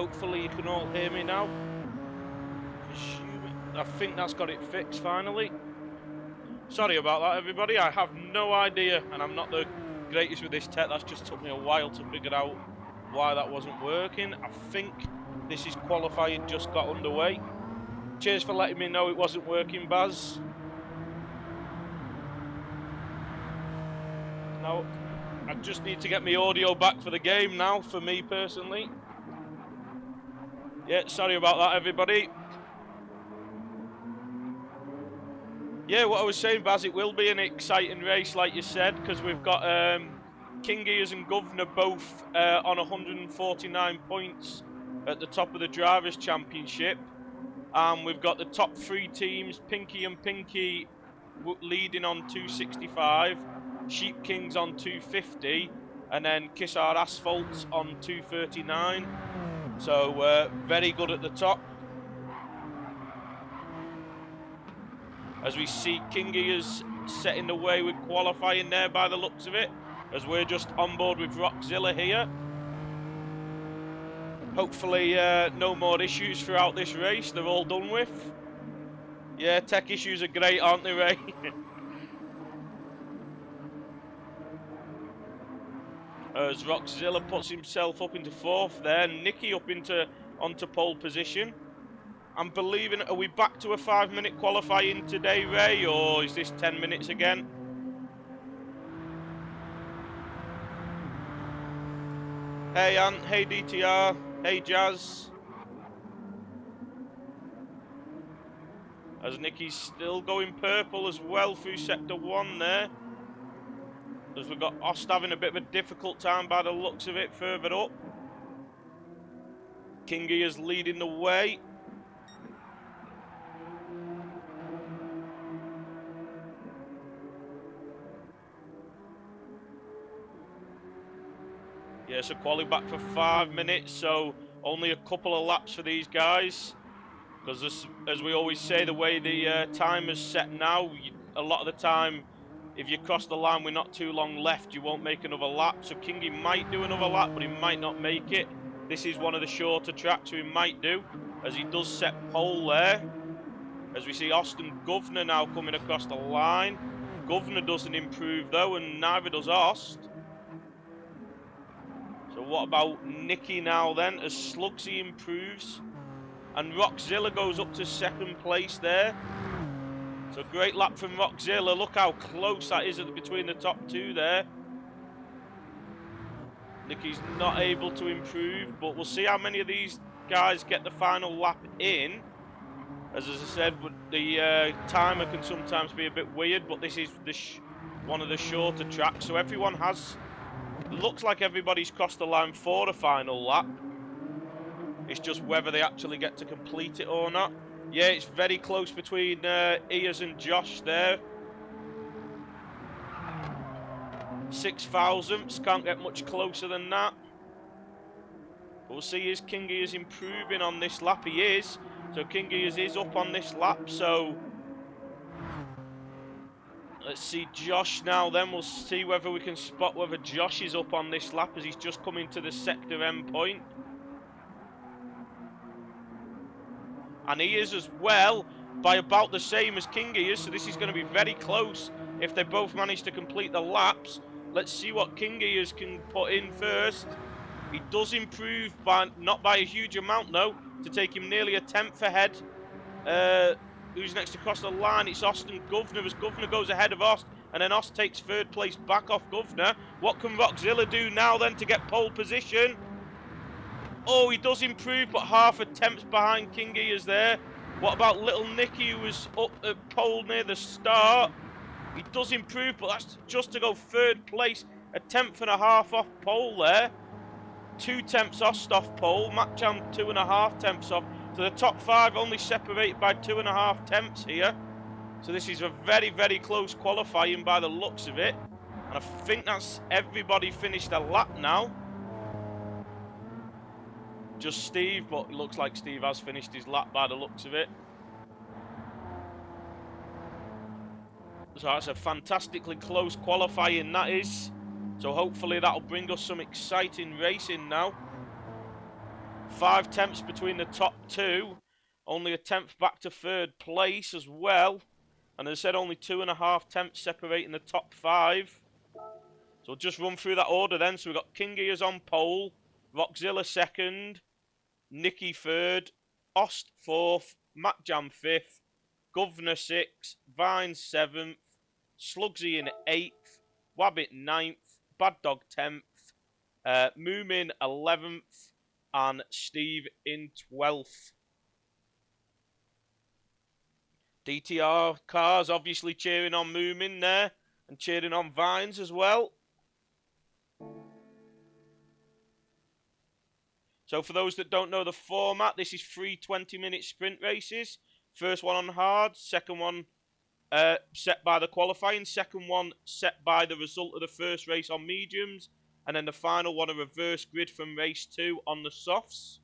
Hopefully you can all hear me now. I think that's got it fixed finally. Sorry about that, everybody. I have no idea, and I'm not the greatest with this tech. That's just took me a while to figure out why that wasn't working. I think this is qualifying just got underway. Cheers for letting me know it wasn't working, Baz. Now, I just need to get my audio back for the game now, for me personally. Yeah, sorry about that, everybody. Yeah, what I was saying, Baz, it will be an exciting race, like you said, because we've got King Gears and Governor both on 149 points at the top of the Drivers' Championship. We've got the top three teams, Pinky and Pinky leading on 265, Sheep Kings on 250, and then Kiss Our Asphalts on 239. So very good at the top. As we see King Gears setting the way with qualifying there by the looks of it, as we're just on board with Rockzilla here. Hopefully no more issues throughout this race, they're all done with. Yeah, tech issues are great, aren't they, Ray? As Rockzilla puts himself up into fourth there, Nicky up onto pole position. I'm believing, are we back to a 5-minute qualifying today, Ray, or is this 10 minutes again? Hey Ant, hey DTR, hey Jazz. As Nicky's still going purple as well through sector 1 there. As we've got Ost having a bit of a difficult time by the looks of it further up. Kingy is leading the way. Yeah, so quali back for 5 minutes, so only a couple of laps for these guys. Because as we always say, the way the timer's set now, a lot of the time, if you cross the line with not too long left, you won't make another lap. So Kingy might do another lap, but he might not make it. This is one of the shorter tracks, so he might do, as he does set pole there. As we see Austin Governor now coming across the line. Governor doesn't improve though, and neither does Ost. So what about Nicky now then, as Slugsy improves? And Rockzilla goes up to second place there. So great lap from Rockzilla. Look how close that is between the top two there. Nicky's not able to improve, but we'll see how many of these guys get the final lap in. As I said, the timer can sometimes be a bit weird, but this is one of the shorter tracks. So everyone has, looks like everybody's crossed the line for the final lap. It's just whether they actually get to complete it or not. Yeah, it's very close between Ears and Josh there. 6 thousandths, can't get much closer than that. But we'll see, is Kingy is improving on this lap? He is. So Kingy is up on this lap, so let's see Josh now then. We'll see whether we can spot whether Josh is up on this lap as he's just coming to the sector end point. And he is as well, by about the same as Kingy is, so this is going to be very close if they both manage to complete the laps. Let's see what Kingy can put in first. He does improve, not by a huge amount though, to take him nearly a 10th ahead. Who's next across the line? It's Austin Governor, as Governor goes ahead of Ost, and then Ost takes third place back off Governor. What can Rockzilla do now then to get pole position? Oh, he does improve, but half a tenth behind Kingy is there. What about little Nicky, who was up at pole near the start? He does improve, but that's just to go third place, a 10th and a half off pole there. 2 tenths off pole, Matcham 2.5 tenths off. So the top 5 only separated by 2.5 tenths here. So this is a very, very close qualifying by the looks of it. And I think that's everybody finished a lap now. Just Steve, but it looks like Steve has finished his lap by the looks of it. So that's a fantastically close qualifying, that is. So hopefully that'll bring us some exciting racing now. 5 tenths between the top two. Only a tenth back to third place as well. And as I said, only 2.5 tenths separating the top 5. So we'll just run through that order then. So we've got King Gears on pole, Rockzilla second, Nicky third, Ost fourth, Matt Jam fifth, Governor sixth, Vine seventh, Slugsy in eighth, Wabbit ninth, Bad Dog 10th, Moomin 11th, and Steve in 12th. DTR cars obviously cheering on Moomin there and cheering on Vines as well. So for those that don't know the format, this is 3 20-minute sprint races. First one on hard, second one set by the qualifying, second one set by the result of the first race on mediums, and then the final one a reverse grid from race 2 on the softs.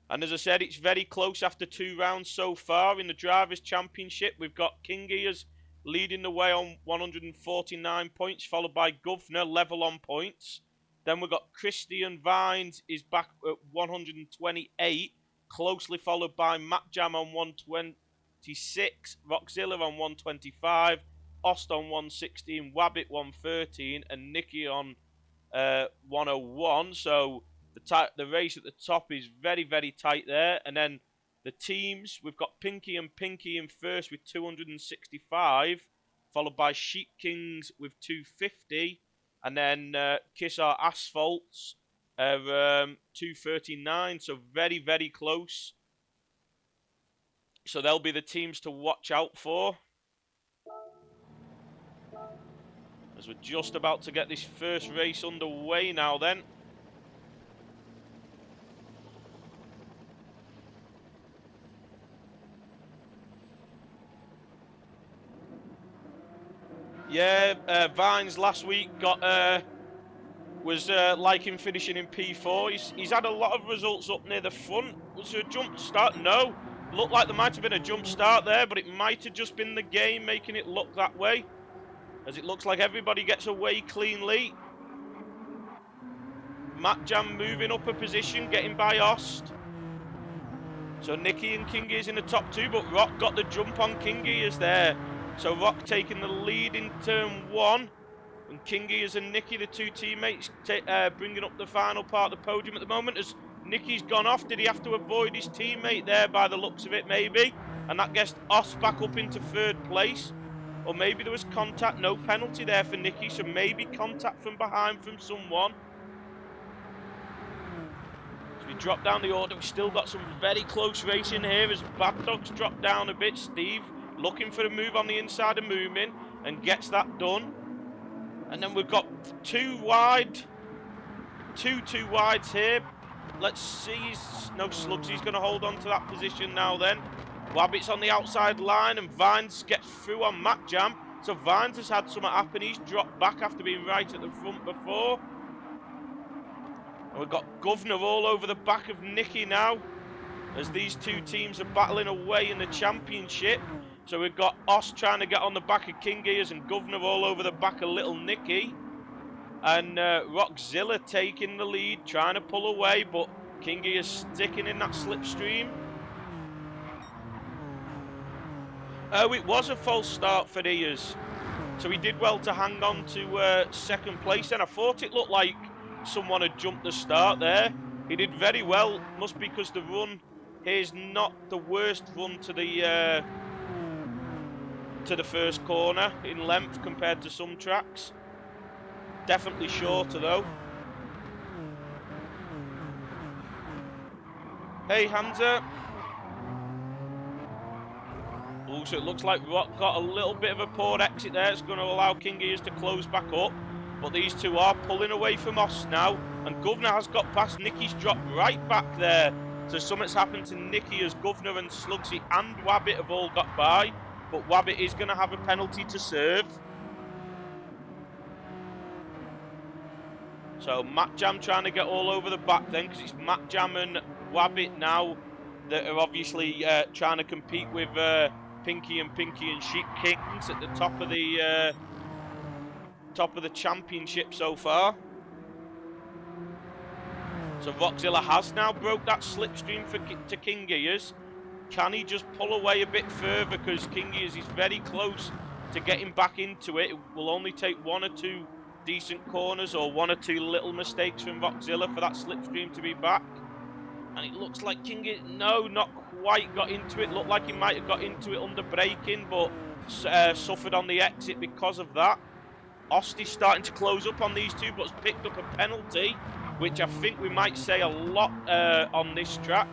And as I said, it's very close after 2 rounds so far in the Drivers' Championship. We've got King Gears leading the way on 149 points, followed by Governor level on points. Then we've got Christian Vines is back at 128, closely followed by Matt Jam on 126, Rockzilla on 125, Ost on 116, Wabbit 113, and Nicky on 101. So the race at the top is very, very tight there. And then the teams, we've got Pinky and Pinky in first with 265, followed by Sheep Kings with 250, and then Kiss Our Asphalts 239. So very, very close. So they'll be the teams to watch out for. As we're just about to get this first race underway now then. Yeah, Vines last week was like him finishing in P4. He's had a lot of results up near the front. Was there a jump start? No. Looked like there might have been a jump start there, but it might have just been the game making it look that way. As it looks like everybody gets away cleanly. Matt Jam moving up a position, getting by Ost. So Nicky and King Gears in the top 2, but Rock got the jump on King Gears there. So Rock taking the lead in turn 1. And King Gears and Nicky, the 2 teammates, bringing up the final part of the podium at the moment. As Nicky's gone off, did he have to avoid his teammate there by the looks of it, maybe? And that gets Ost back up into 3rd place. Or maybe there was contact, no penalty there for Nicky, so maybe contact from behind from someone. So we drop down the order. We've still got some very close racing here as Bad Dog's dropped down a bit. Steve looking for a move on the inside of Moomin and gets that done. And then we've got 2 wide. Two wides here. Let's see. No, Slugsy's going to hold on to that position now then. Wabbit's on the outside line and Vines gets through on Matt Jam. So Vines has had something happen. He's dropped back after being right at the front before. And we've got Governor all over the back of Nicky now, as these 2 teams are battling away in the championship. So we've got Ost trying to get on the back of King Gears and Governor all over the back of Little Nicky. And Rockzilla taking the lead, trying to pull away, but King Gears sticking in that slipstream. It was a false start for Ears. So he did well to hang on to 2nd place. And I thought it looked like someone had jumped the start there. He did very well. Must be because the run here is not the worst run to the first corner in length compared to some tracks. Definitely shorter though. Hey Hamza. Oh, so it looks like Rock got a little bit of a poor exit there. It's going to allow King Gears to close back up. But these 2 are pulling away from Ost now. And Governor has got past. Nicky's dropped right back there. So something's happened to Nicky as Governor and Slugsy and Wabbit have all got by. But Wabbit is going to have a penalty to serve. So Matt Jam trying to get all over the back then, because it's Matt Jam and Wabbit now that are obviously trying to compete with Pinky and Sheep Kings at the top of the championship so far. So Rockzilla has now broke that slipstream to King Gears. Can he just pull away a bit further, because King Gears is very close to getting back into it. It will only take 1 or 2 decent corners or 1 or 2 little mistakes from Rockzilla for that slipstream to be back. And it looks like King Gears, no, not quite got into it. Looked like he might have got into it under braking, but suffered on the exit because of that. Osti's starting to close up on these two, but has picked up a penalty, which I think we might say a lot on this track.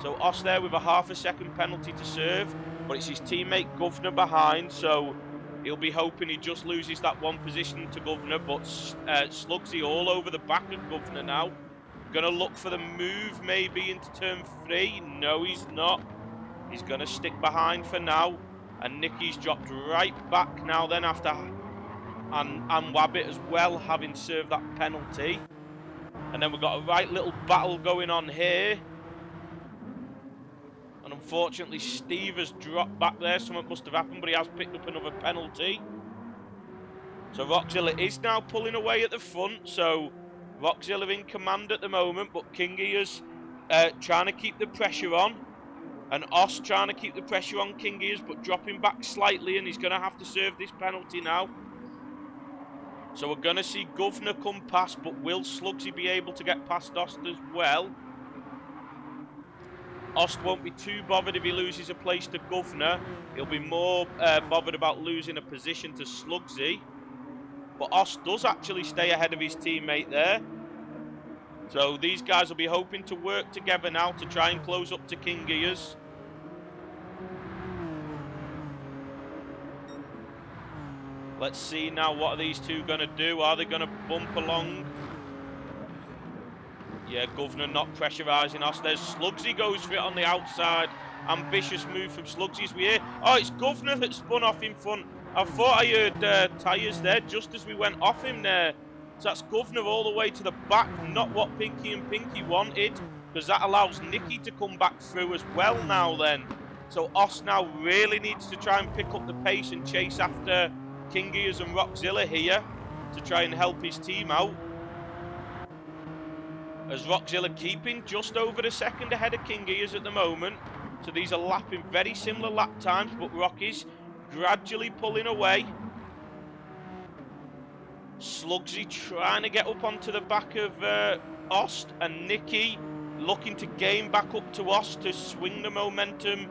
So Ost there with a ½ second penalty to serve, but it's his teammate Governor behind, so he'll be hoping he just loses that 1 position to Governor, but Slugsy all over the back of Governor now. Gonna look for the move maybe into turn 3. No, he's not. He's gonna stick behind for now, and Nicky's dropped right back now then after, and Wabbit as well, having served that penalty. And then we've got a right little battle going on here. And unfortunately, Steve has dropped back there. Something must have happened, but he has picked up another penalty. So Rockzilla is now pulling away at the front. So Rockzilla in command at the moment, but King Gears trying to keep the pressure on. And Ost trying to keep the pressure on King Gears, but dropping back slightly, and he's going to have to serve this penalty now. So we're going to see Governor come past, but will Slugsy be able to get past Ost as well? Ost won't be too bothered if he loses a place to Governor. He'll be more bothered about losing a position to Slugsy. But Ost does actually stay ahead of his teammate there. So these guys will be hoping to work together now to try and close up to King Gears. Let's see now, what are these two going to do? Are they going to bump along? Yeah, Governor not pressurising us. There's Slugsy goes for it on the outside. Ambitious move from Slugsy as we hear. Oh, it's Governor that spun off in front. I thought I heard tyres there just as we went off him there. So that's Governor all the way to the back. Not what Pinky and Pinky wanted, because that allows Nicky to come back through as well now then. So Ost now really needs to try and pick up the pace and chase after King Gears and Rockzilla here to try and help his team out. As Rockzilla keeping just over a second ahead of King Gears at the moment. So these are lapping very similar lap times, but Rocky's gradually pulling away. Slugsy trying to get up onto the back of Ost, and Nicky looking to gain back up to Ost to swing the momentum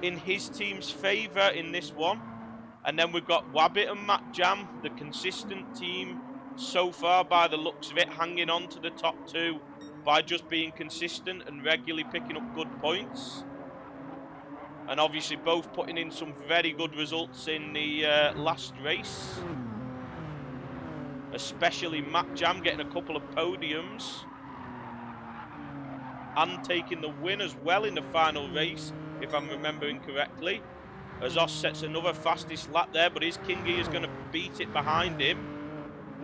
in his team's favour in this one. And then we've got Wabbit and Matt Jam, the consistent team so far by the looks of it, hanging on to the top two by just being consistent and regularly picking up good points. And obviously both putting in some very good results in the last race. Especially Matt Jam getting a couple of podiums. And taking the win as well in the final race, if I'm remembering correctly. As Ost sets another fastest lap there, but is King Gears going to beat it behind him?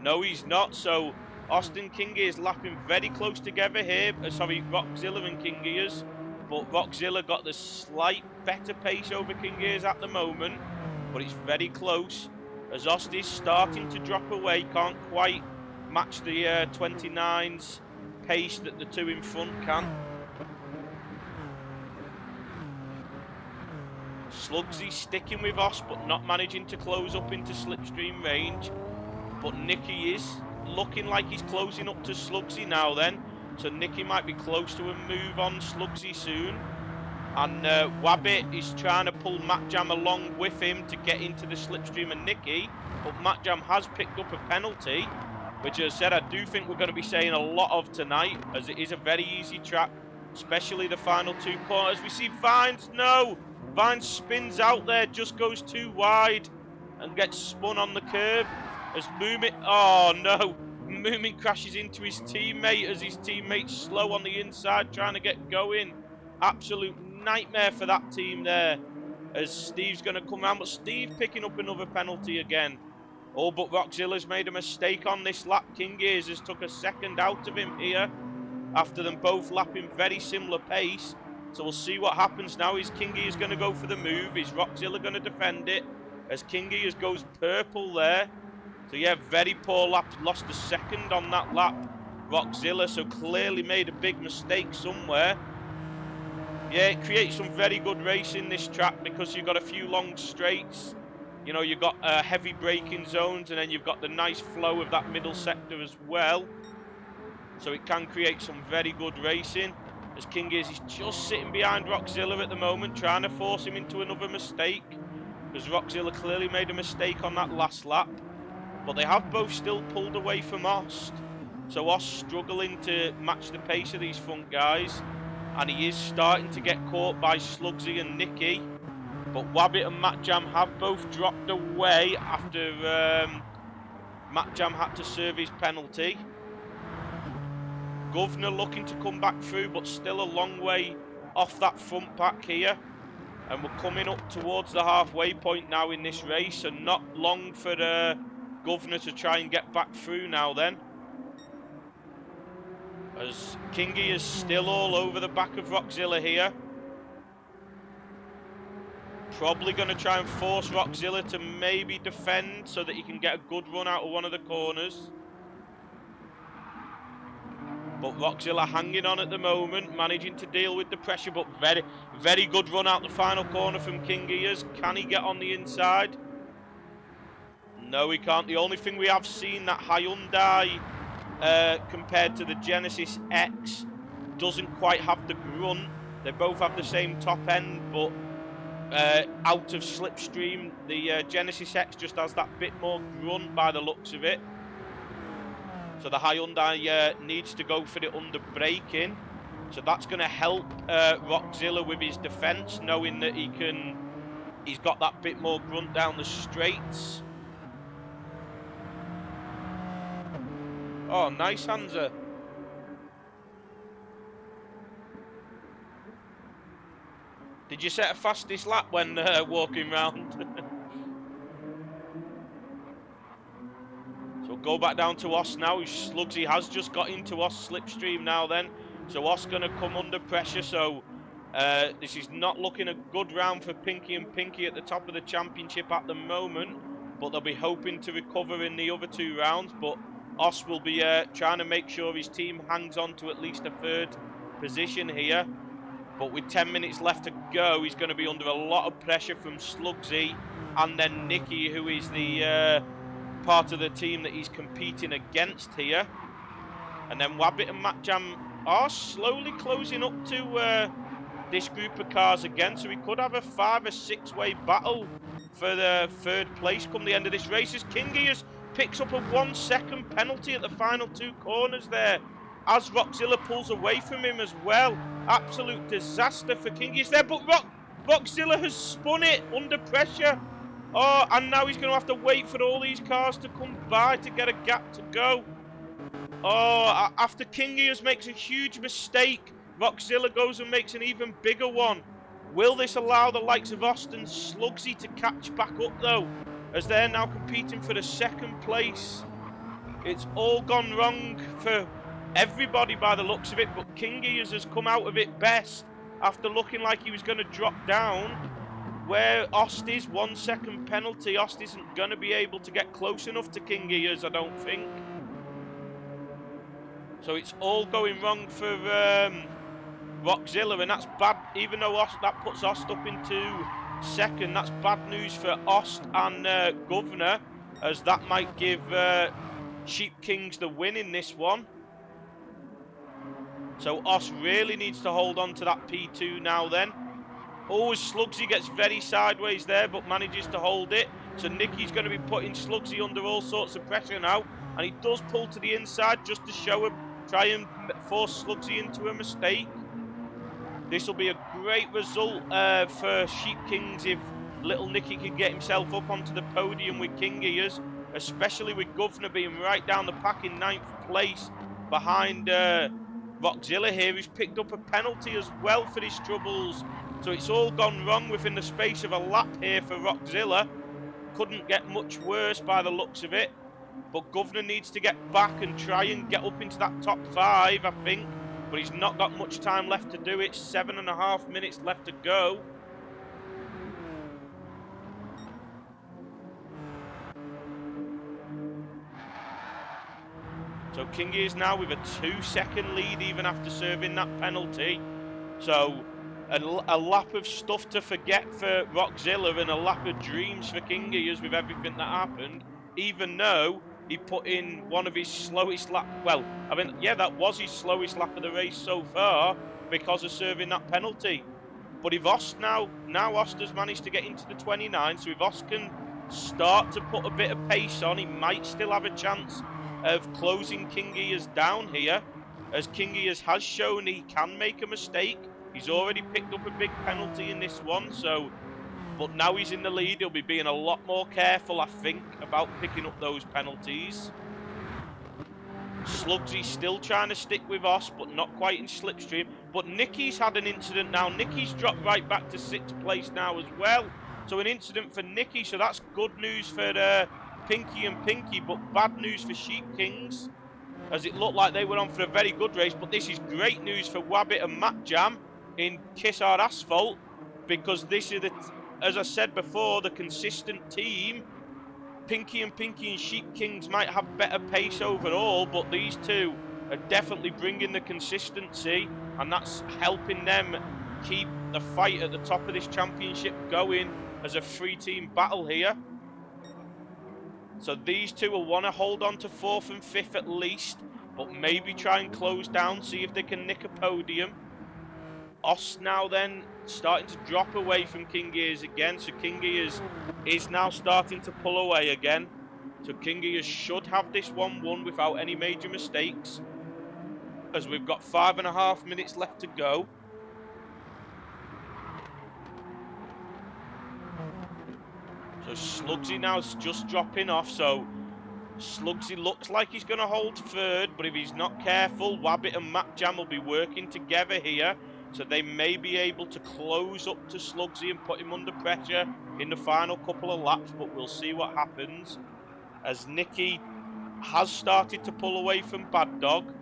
No, he's not. So Austin King Gears lapping very close together here. Sorry, Rockzilla and King Gears. But Rockzilla got the slight better pace over King Gears at the moment. But it's very close. As Ost is starting to drop away. Can't quite match the 29's pace that the two in front can. Slugsy sticking with Ost, but not managing to close up into slipstream range. But Nicky is looking like he's closing up to Slugsy now then. So Nicky might be close to a move on Slugsy soon. And Wabbit is trying to pull Matt Jam along with him to get into the slipstream of Nicky. But Matt Jam has picked up a penalty, which, as I said, I do think we're going to be saying a lot of tonight, as it is a very easy track, especially the final two corners. We see Vines, no! Vines spins out there, just goes too wide and gets spun on the curb. As Moomin, oh no, Moomin crashes into his teammate as his teammate's slow on the inside trying to get going. Absolute nightmare for that team there, as Steve's going to come around, but Steve picking up another penalty again. Oh, but Rockzilla's made a mistake on this lap. King Gears has took a second out of him here after them both lapping very similar pace. So we'll see what happens now. Is King Gears going to go for the move? Is Rockzilla going to defend it? As King Gears goes purple there. So yeah, very poor lap. Lost a second on that lap. Rockzilla, so clearly made a big mistake somewhere. Yeah, it creates some very good racing, this track, because you've got a few long straights. You know, you've got heavy braking zones, and then you've got the nice flow of that middle sector as well. So it can create some very good racing. As King is just sitting behind Rockzilla at the moment, trying to force him into another mistake. Because Rockzilla clearly made a mistake on that last lap. But they have both still pulled away from Ost. So Ost struggling to match the pace of these front guys. And he is starting to get caught by Slugsy and Nicky. But Wabbit and Matt Jam have both dropped away after Matt Jam had to serve his penalty. Governor looking to come back through, but still a long way off that front pack here. And we're coming up towards the halfway point now in this race, and not long for Governor to try and get back through now then. As Kingy is still all over the back of Rockzilla here. Probably going to try and force Rockzilla to maybe defend so that he can get a good run out of one of the corners. But Rockzilla hanging on at the moment, managing to deal with the pressure, but very, very good run out the final corner from King Ears. Can he get on the inside? No, he can't. The only thing we have seen, that Hyundai compared to the Genesis X doesn't quite have the grunt. They both have the same top end, but out of slipstream, the Genesis X just has that bit more grunt by the looks of it. So the Hyundai needs to go for it under braking. So that's going to help Rockzilla with his defence, knowing that he's got that bit more grunt down the straights. Oh, nice, Hansa. Did you set a fastest lap when walking round? So go back down to Oss now. Slugsy has just got into Oss slipstream now then. So Oss going to come under pressure. So this is not looking a good round for Pinky and Pinky at the top of the championship at the moment. But they'll be hoping to recover in the other two rounds. But Oss will be trying to make sure his team hangs on to at least a third position here. But with 10 minutes left to go, he's going to be under a lot of pressure from Slugsy and then Nicky, who is the part of the team that he's competing against here. And then Wabbit and Matt Jam are slowly closing up to this group of cars again, so we could have a 5 or 6 way battle for the third place come the end of this race, as King Gears picks up a 1 second penalty at the final 2 corners there, as Rockzilla pulls away from him as well. Absolute disaster for King Gears there, but Rockzilla has spun it under pressure. Oh, and now he's going to have to wait for all these cars to come by to get a gap to go. Oh, after King Gears makes a huge mistake, Rockzilla goes and makes an even bigger one. Will this allow the likes of Austin Slugsy to catch back up, though, as they're now competing for the 2nd place? It's all gone wrong for everybody by the looks of it, but King Gears has come out of it best after looking like he was going to drop down. Where Ost is 1 second penalty, Ost isn't going to be able to get close enough to King Gears, I don't think. So it's all going wrong for Rockzilla, and that's bad. Even though that puts Ost up into 2nd, that's bad news for Ost and Governor, as that might give Sheep Kings the win in this one. So Ost really needs to hold on to that P2 now then. Oh, Slugsy gets very sideways there, but manages to hold it. So Nicky's going to be putting Slugsy under all sorts of pressure now. And he does pull to the inside just to show him, try and force Slugsy into a mistake. This will be a great result for Sheep Kings if little Nicky can get himself up onto the podium with King Ears, especially with Governor being right down the pack in 9th place behind Rockzilla here, who's picked up a penalty as well for his troubles. So it's all gone wrong within the space of a lap here for Rockzilla. Couldn't get much worse by the looks of it. But Governor needs to get back and try and get up into that top 5, I think. But he's not got much time left to do it. 7.5 minutes left to go. So Kingy is now with a 2-second lead even after serving that penalty. So a lap of stuff to forget for Rockzilla and a lap of dreams for Kingy as with everything that happened, even though he put in one of his slowest lap. Well, I mean, yeah, that was his slowest lap of the race so far because of serving that penalty. But if now Ost has managed to get into the 29, so if Ost can start to put a bit of pace on, he might still have a chance of closing King Ears down here, as King Ears has shown he can make a mistake. He's already picked up a big penalty in this one, so, but now he's in the lead, he'll be being a lot more careful, I think, about picking up those penalties. Slugsy's still trying to stick with us, but not quite in slipstream. But Nicky's had an incident now. Nicky's dropped right back to 6th place now as well. So an incident for Nicky, so that's good news for Pinky and Pinky, but bad news for Sheep Kings, as it looked like they were on for a very good race. But this is great news for Wabbit and Matt Jam in Kiss Our Asphalt, because this is, as I said before, the consistent team. Pinky and Sheep Kings might have better pace overall, but these two are definitely bringing the consistency, and that's helping them keep the fight at the top of this championship going as a 3-team battle here. So these two will want to hold on to 4th and 5th at least, but maybe try and close down, see if they can nick a podium. Ost now then starting to drop away from King Ears again, so King Ears is now starting to pull away again. So King Ears should have this one won without any major mistakes, as we've got 5.5 minutes left to go. So Slugsy now is just dropping off, so Slugsy looks like he's going to hold 3rd, but if he's not careful, Wabbit and Matt Jam will be working together here. So they may be able to close up to Slugsy and put him under pressure in the final couple of laps, but we'll see what happens. As Nicky has started to pull away from Bad Dog,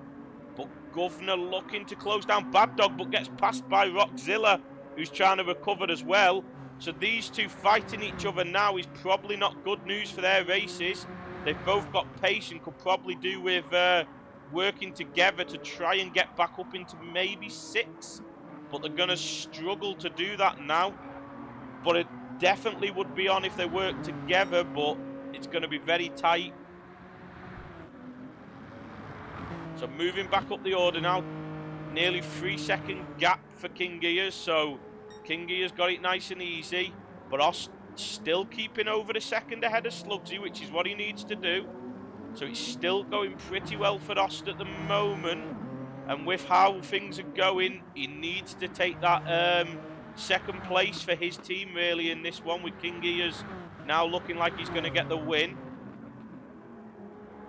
but Governor looking to close down Bad Dog, but gets passed by Rockzilla, who's trying to recover as well. So these two fighting each other now is probably not good news for their races. They've both got pace and could probably do with working together to try and get back up into maybe 6th. But they're going to struggle to do that now. But it definitely would be on if they work together, but it's going to be very tight. So moving back up the order now. Nearly 3-second gap for King Ears. So King Ears got it nice and easy. But Ost still keeping over the 2nd ahead of Slugsy, which is what he needs to do. So it's still going pretty well for Ost at the moment. And with how things are going, he needs to take that 2nd place for his team really in this one, with King Ears now looking like he's going to get the win.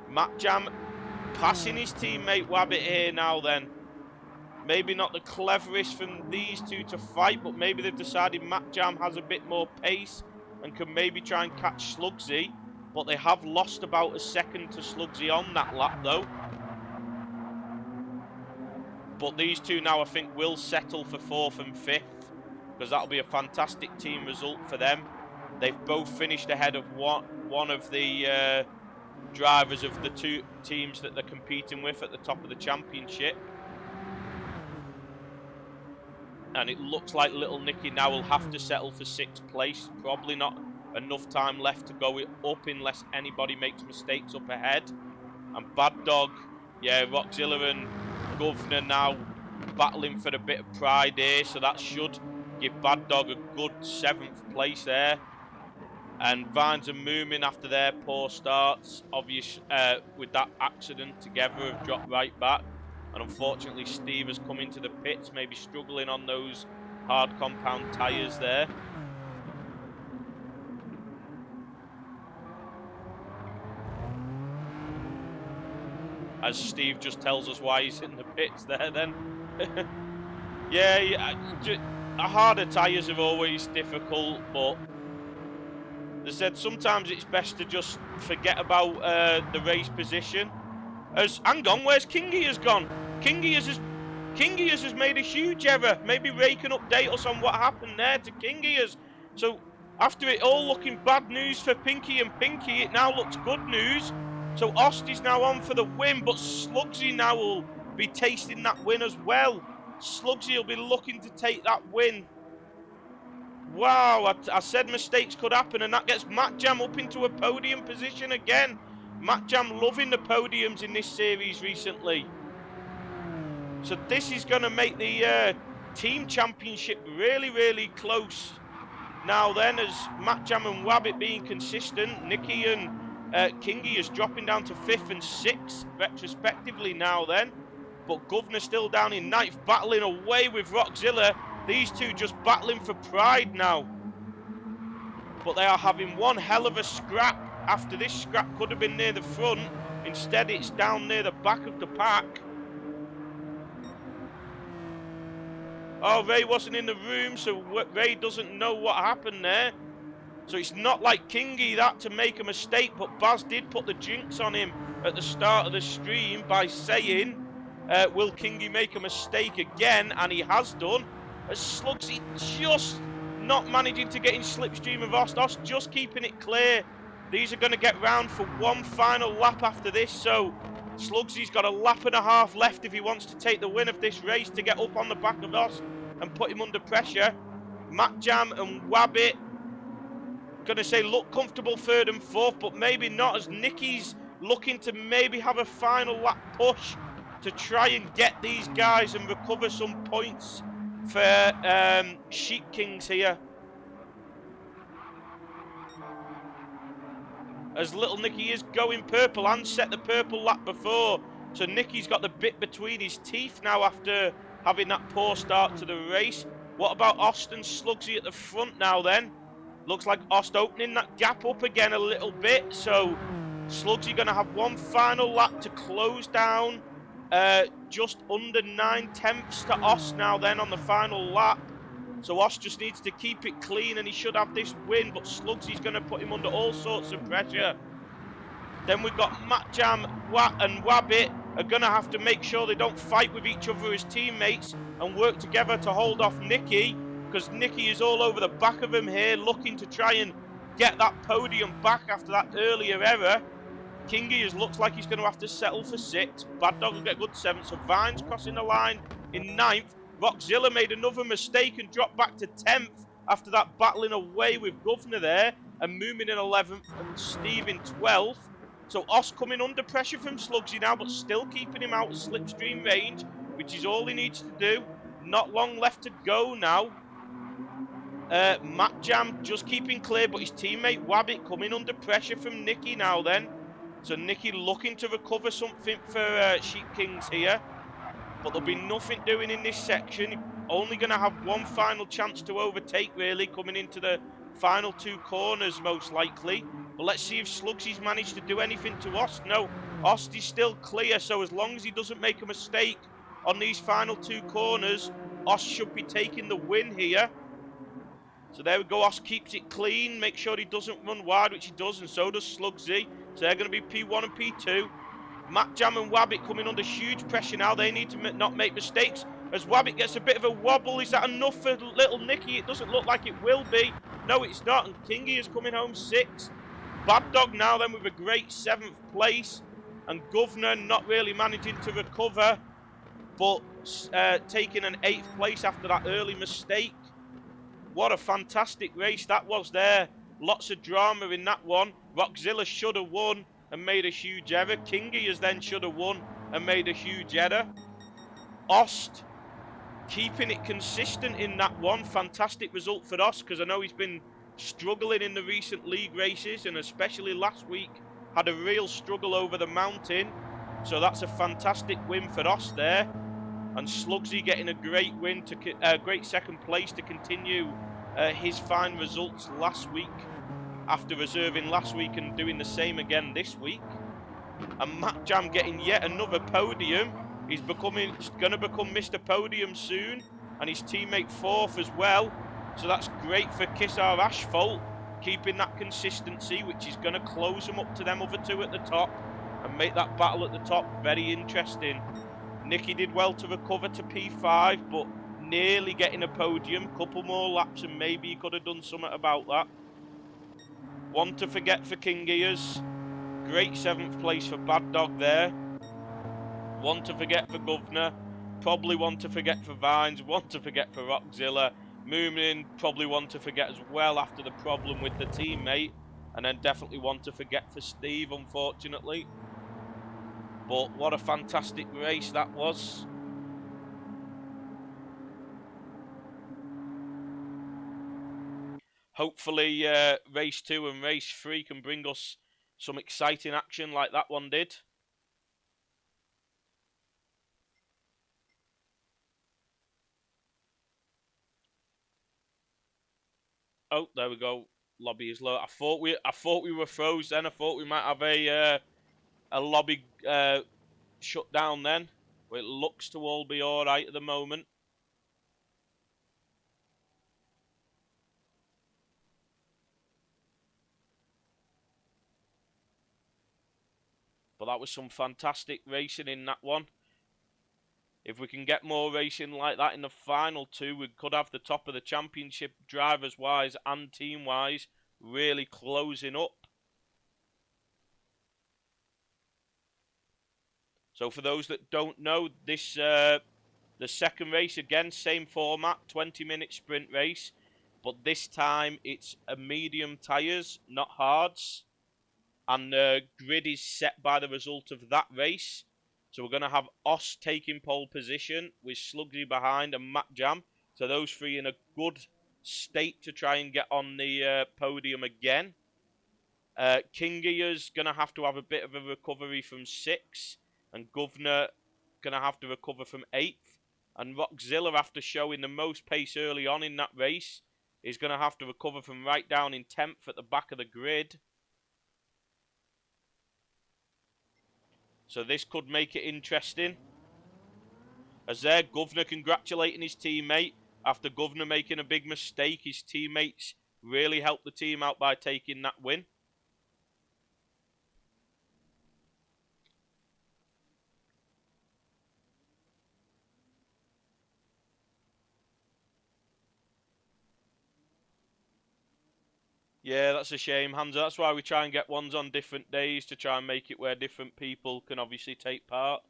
Matt Jam passing his teammate Wabbit here now then. Maybe not the cleverest from these two to fight, but maybe they've decided Matt Jam has a bit more pace and can maybe try and catch Slugsy. But they have lost about a 2nd to Slugsy on that lap though. But these two now, I think, will settle for 4th and 5th, because that'll be a fantastic team result for them. They've both finished ahead of one of the drivers of the 2 teams that they're competing with at the top of the championship. And it looks like Little Nicky now will have to settle for 6th place. Probably not enough time left to go up unless anybody makes mistakes up ahead. And Bad Dog, yeah, Rockzilla and Governor now battling for a bit of pride here, so that should give Bad Dog a good 7th place there. And Vines and Moomin, after their poor starts, obvious with that accident together, have dropped right back. And unfortunately Steve has come into the pits, maybe struggling on those hard compound tyres there. As Steve just tells us why he's in the pits there then. yeah, harder tyres are always difficult, but they said sometimes it's best to just forget about the race position. Hang on, where's King Ears gone? King Ears has made a huge error. Maybe Ray can update us on what happened there to King Ears. So after it all looking bad news for Pinky and Pinky, it now looks good news. So Ost is now on for the win, but Slugsy now will be tasting that win as well. Slugsy will be looking to take that win. Wow, I said mistakes could happen, and that gets Matt Jam up into a podium position again. Matt Jam loving the podiums in this series recently. So this is going to make the team championship really, really close. Now then, as Matt Jam and Wabbit being consistent, Nicky and Kingy is dropping down to 5th and 6th, retrospectively now then. But Governor still down in 9th, battling away with Rockzilla. These two just battling for pride now. But they are having one hell of a scrap. After this scrap could have been near the front. Instead, it's down near the back of the pack. Oh, Ray wasn't in the room, so Ray doesn't know what happened there. So it's not like Kingy that to make a mistake, but Baz did put the jinx on him at the start of the stream by saying, will Kingy make a mistake again? And he has done. As Slugsy just not managing to get in slipstream of Ost. Ost just keeping it clear. These are going to get round for one final lap after this, so Slugsy's got a lap and a half left if he wants to take the win of this race to get up on the back of Ost and put him under pressure. Matt Jam and Wabbit going to say look comfortable 3rd and 4th, but maybe not, as Nicky's looking to maybe have a final lap push to try and get these guys and recover some points for Sheep Kings here. As little Nicky is going purple and set the purple lap before. So Nicky's got the bit between his teeth now after having that poor start to the race. What about Ost and Slugsy at the front now then? Looks like Ost opening that gap up again a little bit. So Slugsy going to have one final lap to close down. Just under 9/10 to Ost now then on the final lap. So Ost just needs to keep it clean and he should have this win, but Slugsy's going to put him under all sorts of pressure. Then we've got Matt Jam and Wabbit are going to have to make sure they don't fight with each other as teammates and work together to hold off Nicky, because Nicky is all over the back of him here looking to try and get that podium back after that earlier error. Kingy looks like he's going to have to settle for 6th. Bad Dog will get good 7th. So Vine's crossing the line in 9th. Rockzilla made another mistake and dropped back to 10th after that battling away with Governor there. And Moomin in 11th and Steve in 12th. So Ost coming under pressure from Slugsy now, but still keeping him out of slipstream range, which is all he needs to do. Not long left to go now. Matt Jam just keeping clear, but his teammate Wabbit coming under pressure from Nicky now then. So Nicky looking to recover something for Sheep Kings here. But there'll be nothing doing in this section. Only going to have one final chance to overtake, really, coming into the final 2 corners, most likely. But let's see if Slugsy's managed to do anything to Ost. No, Ost is still clear, so as long as he doesn't make a mistake on these final 2 corners, Ost should be taking the win here. So there we go, Ost keeps it clean, make sure he doesn't run wide, which he does, and so does Slugsy. So they're going to be P1 and P2. Matt Jam and Wabbit coming under huge pressure now. They need to not make mistakes. As Wabbit gets a bit of a wobble, is that enough for little Nicky? It doesn't look like it will be. No, it's not, and Kingy is coming home 6th. Bad Dog now then with a great 7th place. And Governor not really managing to recover, but taking an 8th place after that early mistake. What a fantastic race that was there. Lots of drama in that one. Rockzilla should have won and made a huge error. Kingy then should have won and made a huge error. Ost keeping it consistent in that one. Fantastic result for Ost, because I know he's been struggling in the recent league races, and especially last week had a real struggle over the mountain. So that's a fantastic win for Ost there. And Slugsy getting a great win, great 2nd place to continue his fine results last week, after reserving last week and doing the same again this week. And Matt Jam getting yet another podium. He's going to become Mr. Podium soon, and his teammate 4th as well. So that's great for Kissar Asphalt, keeping that consistency, which is going to close them up to them other 2 at the top and make that battle at the top very interesting. Nicky did well to recover to P5, but nearly getting a podium. Couple more laps and maybe he could have done something about that. One to forget for King Gears. great 7th place for Bad Dog there. One to forget for Governor. Probably one to forget for Vines. One to forget for Rockzilla. Moomin, probably one to forget as well after the problem with the teammate. And then definitely one to forget for Steve, unfortunately. But what a fantastic race that was. Hopefully, race 2 and race 3 can bring us some exciting action like that one did. Oh, there we go. Lobby is low. I thought we were froze then. I thought we might have a lobby shut down then. But it looks to all be all right at the moment. But that was some fantastic racing in that one. If we can get more racing like that in the final 2, we could have the top of the championship drivers-wise and team-wise really closing up. So for those that don't know, this the second race, again, same format, 20-minute sprint race. But this time it's a medium tyres, not hards. And the grid is set by the result of that race. So we're going to have Os taking pole position with Slugsy behind and Matt Jam. So those three in a good state to try and get on the podium again. King Gear's going to have a bit of a recovery from 6th. And Governor going to have to recover from 8th. And Rockzilla, after showing the most pace early on in that race, is going to have to recover from right down in 10th at the back of the grid. So this could make it interesting. As there, Governor congratulating his teammate. After Governor making a big mistake, his teammates really helped the team out by taking that win. Yeah, that's a shame, Hamza. That's why we try and get ones on different days to try and make it where different people can obviously take part.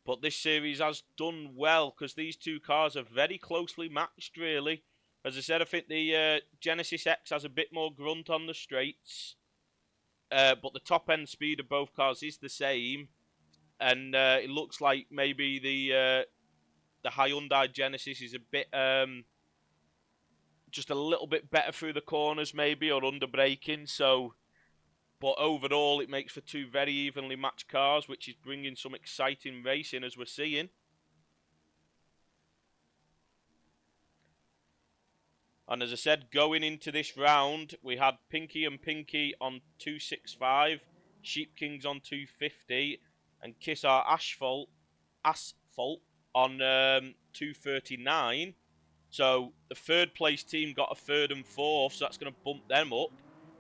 But this series has done well because these two cars are very closely matched, really. As I said, I think the Genesis X has a bit more grunt on the straights. But the top end speed of both cars is the same. And it looks like maybe the Hyundai Genesis is a bit just a little bit better through the corners maybe, or under braking. So, but overall it makes for two very evenly matched cars, which is bringing some exciting racing as we're seeing. And as I said, going into this round, we had Pinky and Pinky on 265, Sheep Kings on 250, and Kiss Our Asphalt on 239. So the third place team got a third and fourth, so that's going to bump them up.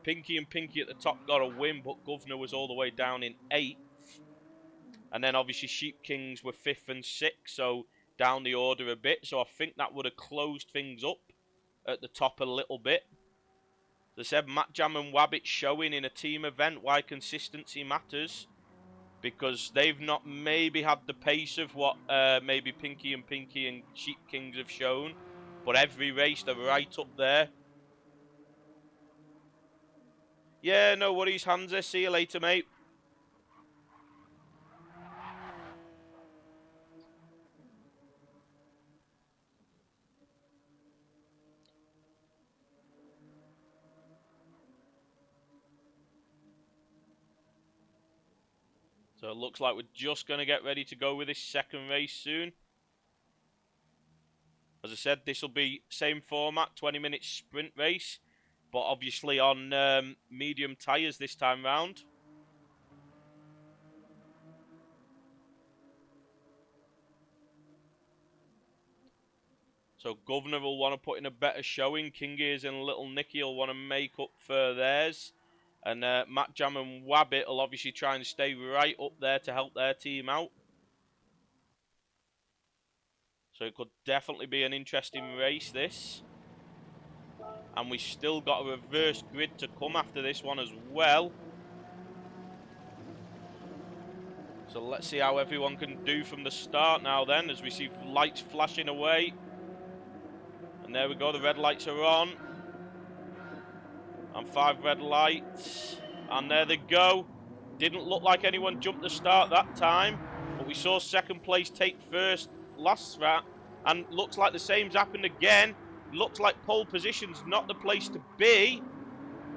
Pinky and Pinky at the top got a win, but Governor was all the way down in 8th. And then obviously Sheep Kings were 5th and 6th, so down the order a bit. So I think that would have closed things up at the top a little bit. As I said, Matt Jam and Wabbit showing in a team event why consistency matters. Because they've not maybe had the pace of what maybe Pinky and Sheep Kings have shown. But every race, they're right up there. Yeah, no worries, Hamza. See you later, mate. So it looks like we're just going to get ready to go with this second race soon. As I said, this will be same format, 20-minute sprint race. But obviously on medium tyres this time round. So Governor will want to put in a better showing. King Gears and Little Nicky will want to make up for theirs. And Matt Jam and Wabbit will obviously try and stay right up there to help their team out. So it could definitely be an interesting race, this. And we still got a reverse grid to come after this one as well. So let's see how everyone can do from the start now then, as we see lights flashing away. And there we go, the red lights are on. And 5 red lights. And there they go. Didn't look like anyone jumped the start that time. But we saw second place take first last round. And looks like the same's happened again. Looks like pole position's not the place to be.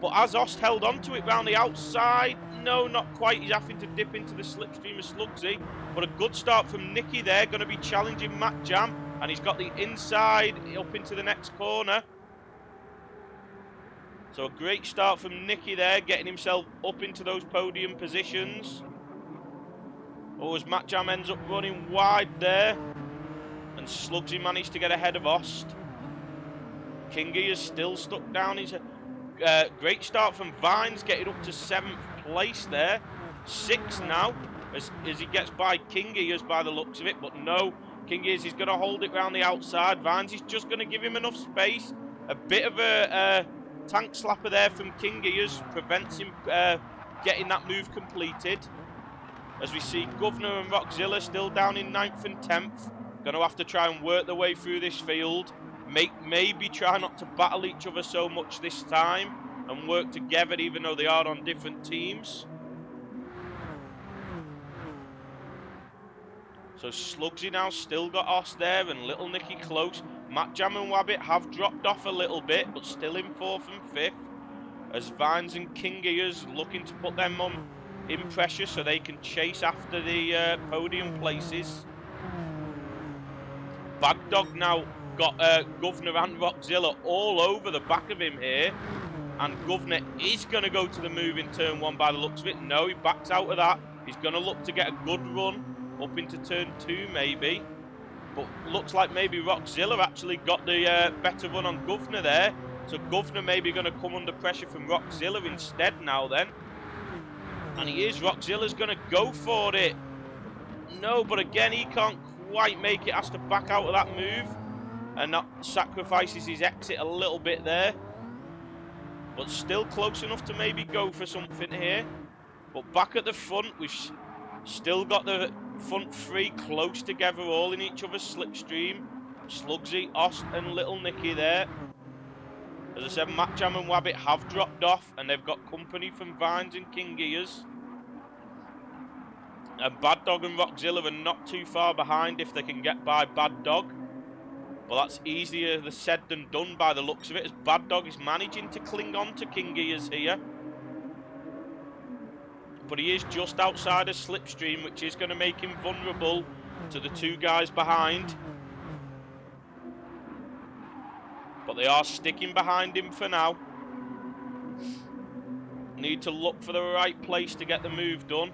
But as Ost held on to it round the outside, no, not quite. He's having to dip into the slipstream of Slugsy. But a good start from Nicky there. Going to be challenging Matt Jam. And he's got the inside up into the next corner. So a great start from Nicky there, getting himself up into those podium positions. Oh, as Matt Jam ends up running wide there. And Slugsy managed to get ahead of Ost. Kingy is still stuck down. He's great start from Vines, getting up to 7th place there. 6th now, as he gets by Kingy, as by the looks of it. But no, Kingy he's going to hold it round the outside. Vines is just going to give him enough space. A bit of a tank slapper there from Kingy as prevents him getting that move completed. As we see Governor and Rockzilla still down in 9th and 10th. Going to have to try and work their way through this field. Maybe try not to battle each other so much this time and work together even though they are on different teams. So Slugsy now still got Ost there and Little Nicky close. Matt Jam and Wabbit have dropped off a little bit but still in 4th and 5th. As Vines and King Ears looking to put them on in pressure so they can chase after the podium places. Bad Dog now got Governor and Rockzilla all over the back of him here. And Governor is going to go to the move in turn 1 by the looks of it. No, he backs out of that. He's going to look to get a good run up into turn 2 maybe. But looks like maybe Rockzilla actually got the better run on Governor there. So Governor maybe going to come under pressure from Rockzilla instead now then. And he is. Rockzilla's going to go for it. No, but again, he can't quite make it. Has to back out of that move. And that sacrifices his exit a little bit there. But still close enough to maybe go for something here. But back at the front, we've still got the front 3 close together, all in each other's slipstream. Slugsy, Ost and Little Nicky there. As I said, Matt Jam and Wabbit have dropped off, and they've got company from Vines and King Ears. And Bad Dog and Rockzilla are not too far behind if they can get by Bad Dog. Well, that's easier said than done by the looks of it, as Bad Dog is managing to cling on to King Ears here. But he is just outside a slipstream, which is going to make him vulnerable to the 2 guys behind. But they are sticking behind him for now. Need to look for the right place to get the move done.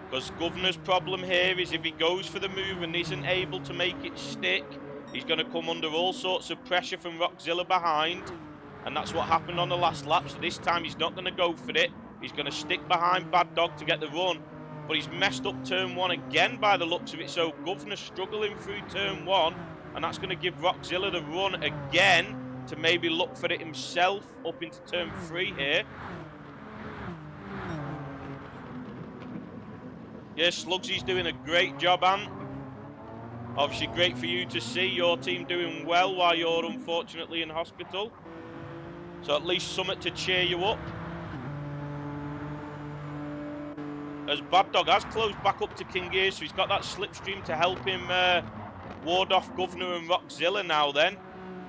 Because Governor's problem here is if he goes for the move and isn't able to make it stick, he's going to come under all sorts of pressure from Rockzilla behind. And that's what happened on the last lap. So this time he's not going to go for it. He's going to stick behind Bad Dog to get the run. But he's messed up turn 1 again by the looks of it. So Governor's struggling through turn 1. And that's going to give Rockzilla the run again to maybe look for it himself up into turn 3 here. Yeah, Slugsy's doing a great job, Ant. Obviously great for you to see your team doing well while you're unfortunately in hospital. So at least something to cheer you up. As Bad Dog has closed back up to King Ears, so he's got that slipstream to help him ward off Governor and Rockzilla now then.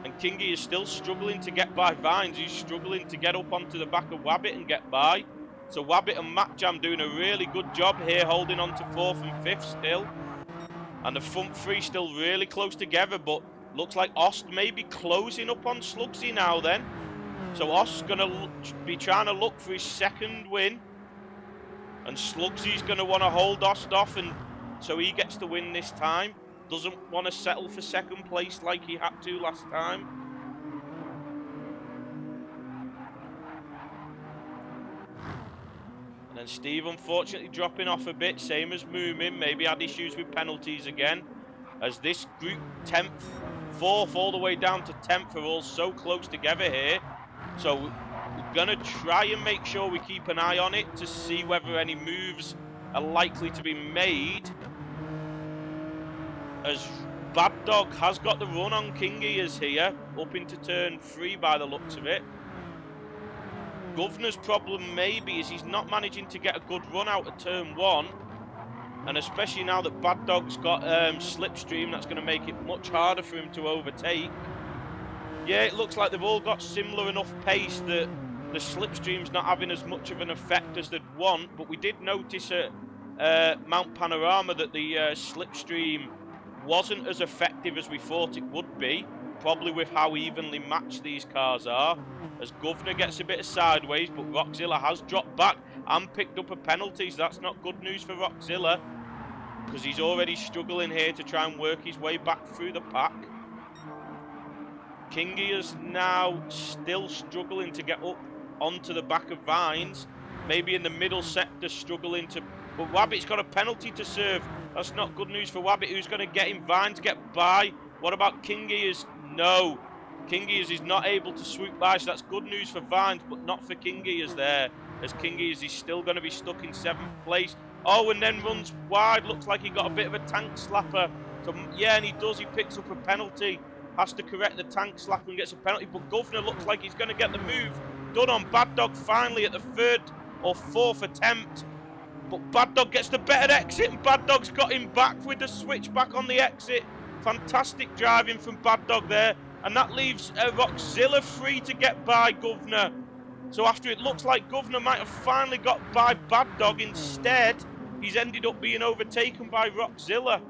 And Kingy is still struggling to get by Vines. He's struggling to get up onto the back of Wabbit and get by. So Wabbit and Matt Jam doing a really good job here, holding on to 4th and 5th still. And the front 3 still really close together, but looks like Ost may be closing up on Slugsy now then. So Ost's going to be trying to look for his 2nd win. And Slugsy's going to want to hold Ost off, and so he gets the win this time. Doesn't want to settle for 2nd place like he had to last time. And then Steve unfortunately dropping off a bit, same as Moomin. Maybe had issues with penalties again. As this group 10th 4th all the way down to 10th are all so close together here. So we're going to try and make sure we keep an eye on it to see whether any moves are likely to be made. As Bad Dog has got the run on King Ears here, up into turn 3 by the looks of it. Governor's problem maybe is he's not managing to get a good run out of turn 1. And especially now that Bad Dog's got Slipstream, that's going to make it much harder for him to overtake. Yeah, it looks like they've all got similar enough pace that the Slipstream's not having as much of an effect as they'd want. But we did notice at Mount Panorama that the Slipstream wasn't as effective as we thought it would be. Probably with how evenly matched these cars are. As Governor gets a bit of sideways, but Rockzilla has dropped back and picked up a penalty. So that's not good news for Rockzilla, because he's already struggling here to try and work his way back through the pack. Kingy is now still struggling to get up onto the back of Vines. Maybe in the middle sector struggling to... But Wabbit's got a penalty to serve. That's not good news for Wabbit, who's going to get him. Vines get by. What about Kingy? No. Kingy is not able to swoop by, so that's good news for Vines, but not for Kingy as there. As Kingy is still going to be stuck in 7th place. Oh, and then runs wide. Looks like he got a bit of a tank slapper. So, yeah, and he does. He picks up a penalty. Has to correct the tank slapper and gets a penalty. But Governor looks like he's going to get the move done on Bad Dog finally at the 3rd or 4th attempt. But Bad Dog gets the better exit, and Bad Dog's got him back with the switch back on the exit. Fantastic driving from Bad Dog there. And that leaves Rockzilla free to get by Governor. So after it looks like Governor might have finally got by Bad Dog, instead he's ended up being overtaken by Rockzilla.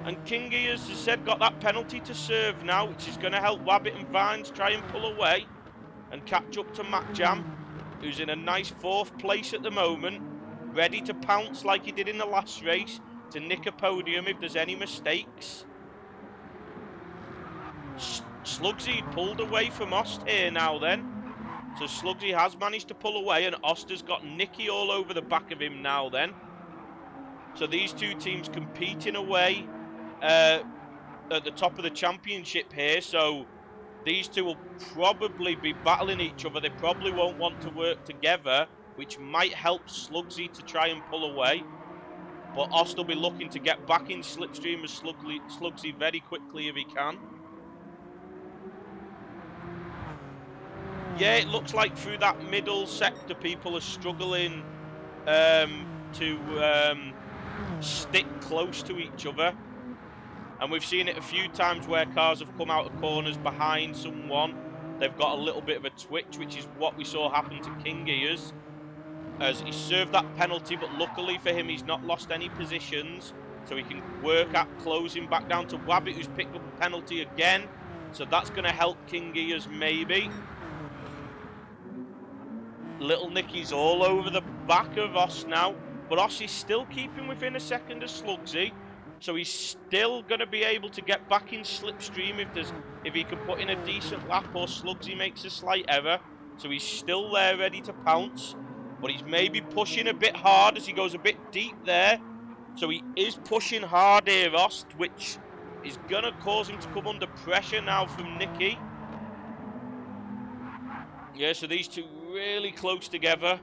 And Kingy, as I said, got that penalty to serve now, which is going to help Wabbit and Vines try and pull away and catch up to Matt Jam, who's in a nice 4th place at the moment, ready to pounce like he did in the last race to nick a podium if there's any mistakes. Slugsy pulled away from Ost here now then. So Slugsy has managed to pull away, and Oster's got Nicky all over the back of him now then. So these two teams competing away at the top of the championship here. So these two will probably be battling each other. They probably won't want to work together, which might help Slugsy to try and pull away. But Ost will be looking to get back in Slipstream as Slugsy very quickly if he can. Yeah, it looks like through that middle sector people are struggling to stick close to each other. And we've seen it a few times where cars have come out of corners behind someone. They've got a little bit of a twitch, which is what we saw happen to King Ears. As he served that penalty, but luckily for him, he's not lost any positions. So he can work at closing back down to Wabbit, who's picked up a penalty again. So that's going to help King Ears maybe. Little Nicky's all over the back of Oss now, but Oss is still keeping within a second of Slugsy, so he's still going to be able to get back in Slipstream if he can put in a decent lap or Slugsy makes a slight error. So he's still there ready to pounce, but he's maybe pushing a bit hard as he goes a bit deep there. So he is pushing hard here, Ost, which is going to cause him to come under pressure now from Nicky. Yeah, so these two really close together.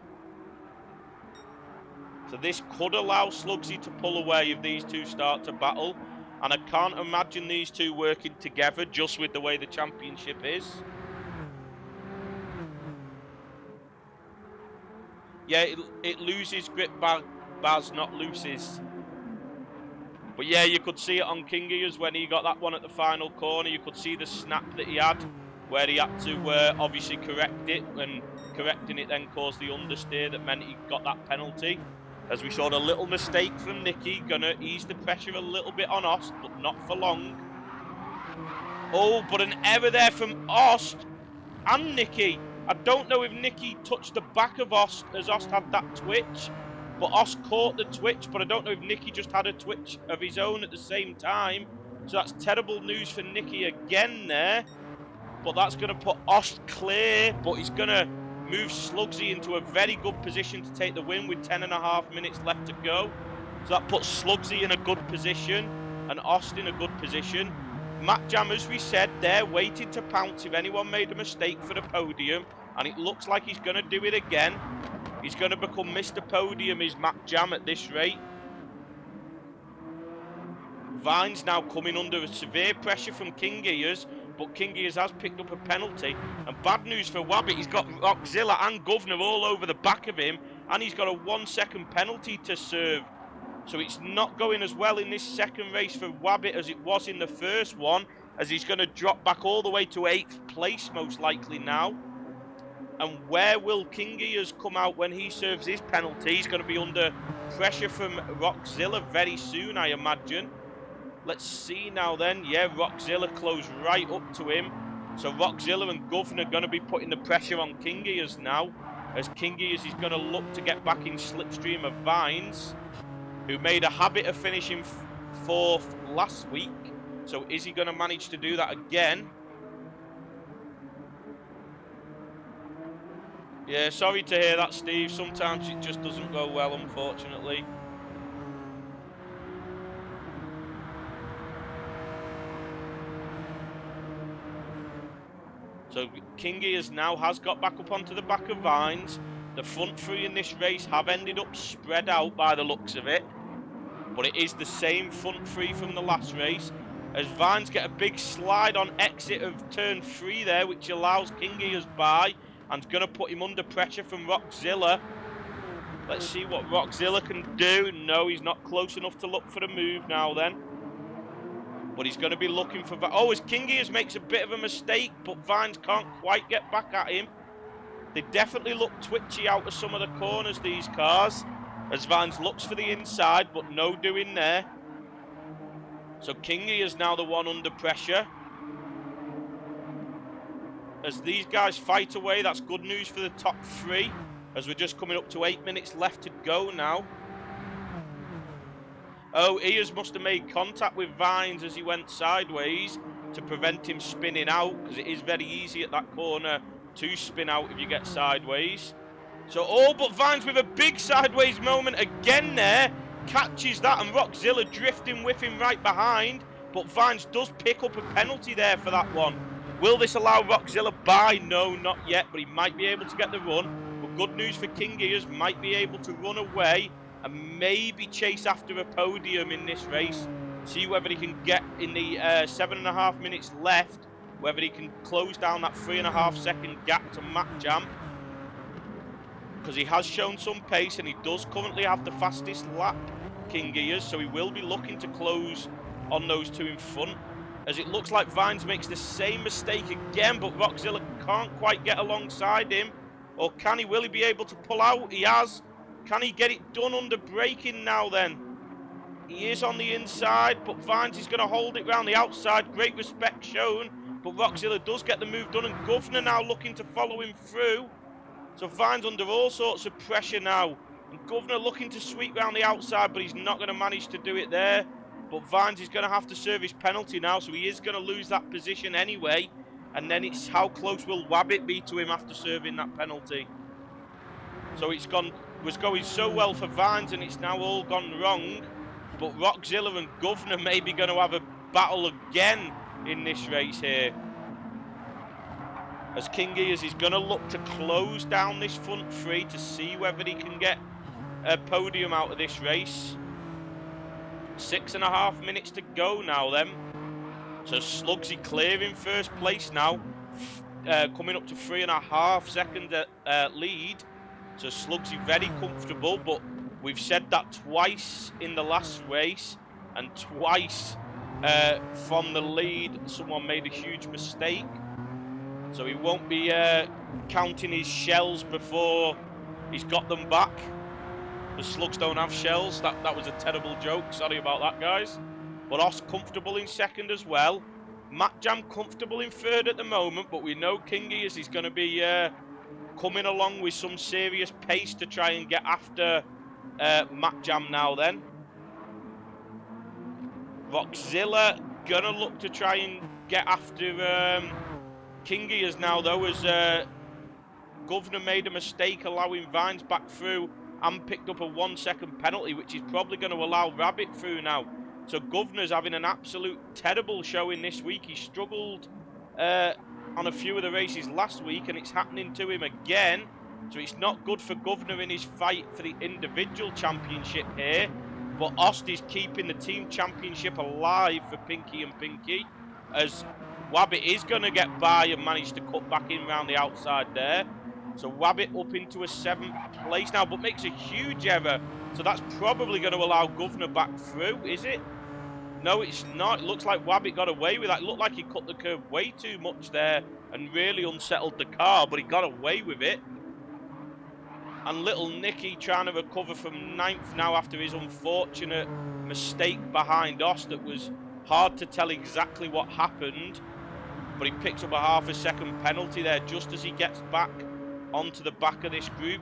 So this could allow Slugsy to pull away if these two start to battle. And I can't imagine these two working together just with the way the championship is. Yeah, it loses grip, Baz, not loses. But yeah, you could see it on King Ears when he got that one at the final corner. You could see the snap that he had, where he had to obviously correct it, and correcting it then caused the understeer that meant he got that penalty. As we saw a little mistake from Nicky, gonna ease the pressure a little bit on Ost, but not for long. Oh, but an error there from Ost and Nicky. I don't know if Nicky touched the back of Ost as Ost had that twitch, but Ost caught the twitch, but I don't know if Nicky just had a twitch of his own at the same time. So that's terrible news for Nicky again there. But that's going to put Ost clear, but he's going to move Slugsy into a very good position to take the win with 10.5 minutes left to go. So that puts Slugsy in a good position. and Austin a good position. Matt Jam, as we said, they're waiting to pounce if anyone made a mistake for the podium, and it looks like he's going to do it again. He's going to become Mr. Podium, is Matt Jam at this rate. Vine's now coming under severe pressure from King Gears, but King Gears has picked up a penalty. And bad news for Wabbit, he's got Rockzilla and Governor all over the back of him, and he's got a 1 second penalty to serve. So it's not going as well in this second race for Wabbit as it was in the first one, as he's going to drop back all the way to 8th place most likely now. And where will King Gears come out when he serves his penalty? He's going to be under pressure from Rockzilla very soon, I imagine. Let's see now then. Yeah, Rockzilla closed right up to him. So Rockzilla and Governor are going to be putting the pressure on King Gears now, as King Gears is going to look to get back in slipstream of Vines, who made a habit of finishing 4th last week. So is he going to manage to do that again? Yeah, sorry to hear that, Steve. Sometimes it just doesn't go well, unfortunately. So King Gears now has got back up onto the back of Vines. The front three in this race have ended up spread out by the looks of it, but it is the same front three from the last race, as Vines get a big slide on exit of turn 3 there, which allows King Gears by, and going to put him under pressure from Rockzilla. Let's see what Rockzilla can do. No, he's not close enough to look for the move now then. But he's going to be looking for... Oh, as King Gears makes a bit of a mistake, but Vines can't quite get back at him. They definitely look twitchy out of some of the corners, these cars, as Vines looks for the inside, but no doing there. So King Gears now the one under pressure. As these guys fight away, that's good news for the top 3, as we're just coming up to 8 minutes left to go now. Oh, Ears must have made contact with Vines as he went sideways to prevent him spinning out, because it is very easy at that corner to spin out if you get sideways. So all but Vines with a big sideways moment again there, catches that, and Rockzilla drifting with him right behind, but Vines does pick up a penalty there for that one. Will this allow Rockzilla by? No, not yet, but he might be able to get the run. But good news for King Gears, might be able to run away and maybe chase after a podium in this race. See whether he can get in the 7.5 minutes left, whether he can close down that 3.5 second gap to Matt Jam, because he has shown some pace and he does currently have the fastest lap, King Gears, so he will be looking to close on those two in front, as it looks like Vines makes the same mistake again, but Rockzilla can't quite get alongside him. Or can he? Will he be able to pull out? He has. Can he get it done under braking now then? He is on the inside, but Vines is going to hold it round the outside. Great respect shown, but Rockzilla does get the move done, and Governor now looking to follow him through. So Vines under all sorts of pressure now, and Governor looking to sweep round the outside, but he's not going to manage to do it there. But Vines is going to have to serve his penalty now, so he is going to lose that position anyway. And then it's how close will Wabbit be to him after serving that penalty. So it's was going so well for Vines, and it's now all gone wrong. But Rockzilla and Governor may be going to have a battle again in this race here, as King Gears is going to look to close down this front three to see whether he can get a podium out of this race. 6.5 minutes to go now then. So Slugsy clear in first place now, coming up to 3.5 second lead. So Slugsy very comfortable, but we've said that twice in the last race, and twice from the lead someone made a huge mistake. So he won't be counting his shells before he's got them back. The slugs don't have shells. That was a terrible joke. Sorry about that, guys. But Os comfortable in second as well. Matt Jam comfortable in third at the moment, but we know King Gears is going to be coming along with some serious pace to try and get after Matt Jam now then. Rockzilla gonna look to try and get after King Gears now though, as Governor made a mistake allowing Vines back through and picked up a 1 second penalty, which is probably going to allow Rabbit through now. So Governor's having an absolute terrible showing this week. He struggled on a few of the races last week, and it's happening to him again. So it's not good for Governor in his fight for the individual championship here. But Ost is keeping the team championship alive for Pinky and Pinky, as Wabbit is going to get by and manage to cut back in round the outside there. So Wabbit up into a 7th place now, but makes a huge error. So that's probably going to allow Governor back through, is it? No, it's not. It looks like Wabbit got away with that. It looked like he cut the curve way too much there and really unsettled the car, but he got away with it. And little Nicky trying to recover from 9th now after his unfortunate mistake behind Ost. That was hard to tell exactly what happened, but he picks up a half a second penalty there just as he gets back onto the back of this group.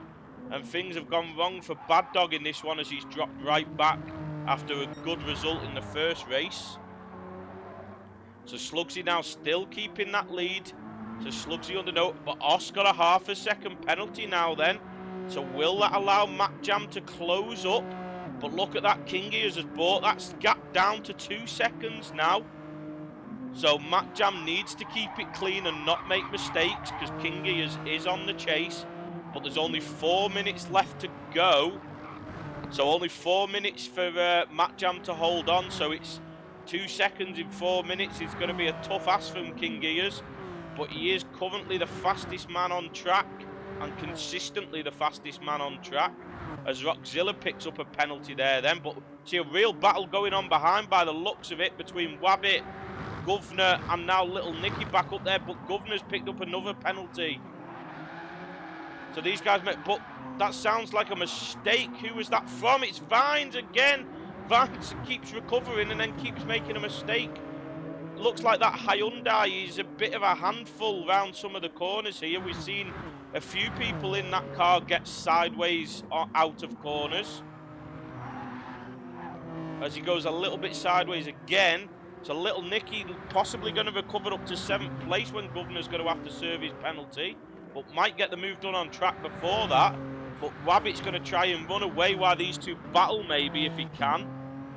And things have gone wrong for Bad Dog in this one, as he's dropped right back after a good result in the first race. So Slugsy now still keeping that lead. So Slugsy under note, but Ost got a half a second penalty now then. So will that allow Matt Jam to close up? But look at that, King Gears has brought that gap down to 2 seconds now. So Matt Jam needs to keep it clean and not make mistakes, because King Gears is on the chase. But there's only 4 minutes left to go. So only 4 minutes for Matt Jam to hold on. So it's 2 seconds in 4 minutes. It's going to be a tough ask from King Gears. But he is currently the fastest man on track, and consistently the fastest man on track, as Rockzilla picks up a penalty there then. But see a real battle going on behind by the looks of it between Wabbit, Governor and now little Nicky back up there. But Governor's picked up another penalty. So these guys met, but that sounds like a mistake. Who was that from? It's Vines again. Vines keeps recovering and then keeps making a mistake. Looks like that Hyundai is a bit of a handful round some of the corners here. We've seen a few people in that car get sideways or out of corners, as he goes a little bit sideways again. So little Nicky possibly going to recover up to 7th place when Governor's going to have to serve his penalty, but might get the move done on track before that. But Wabbit's going to try and run away while these two battle, maybe, if he can.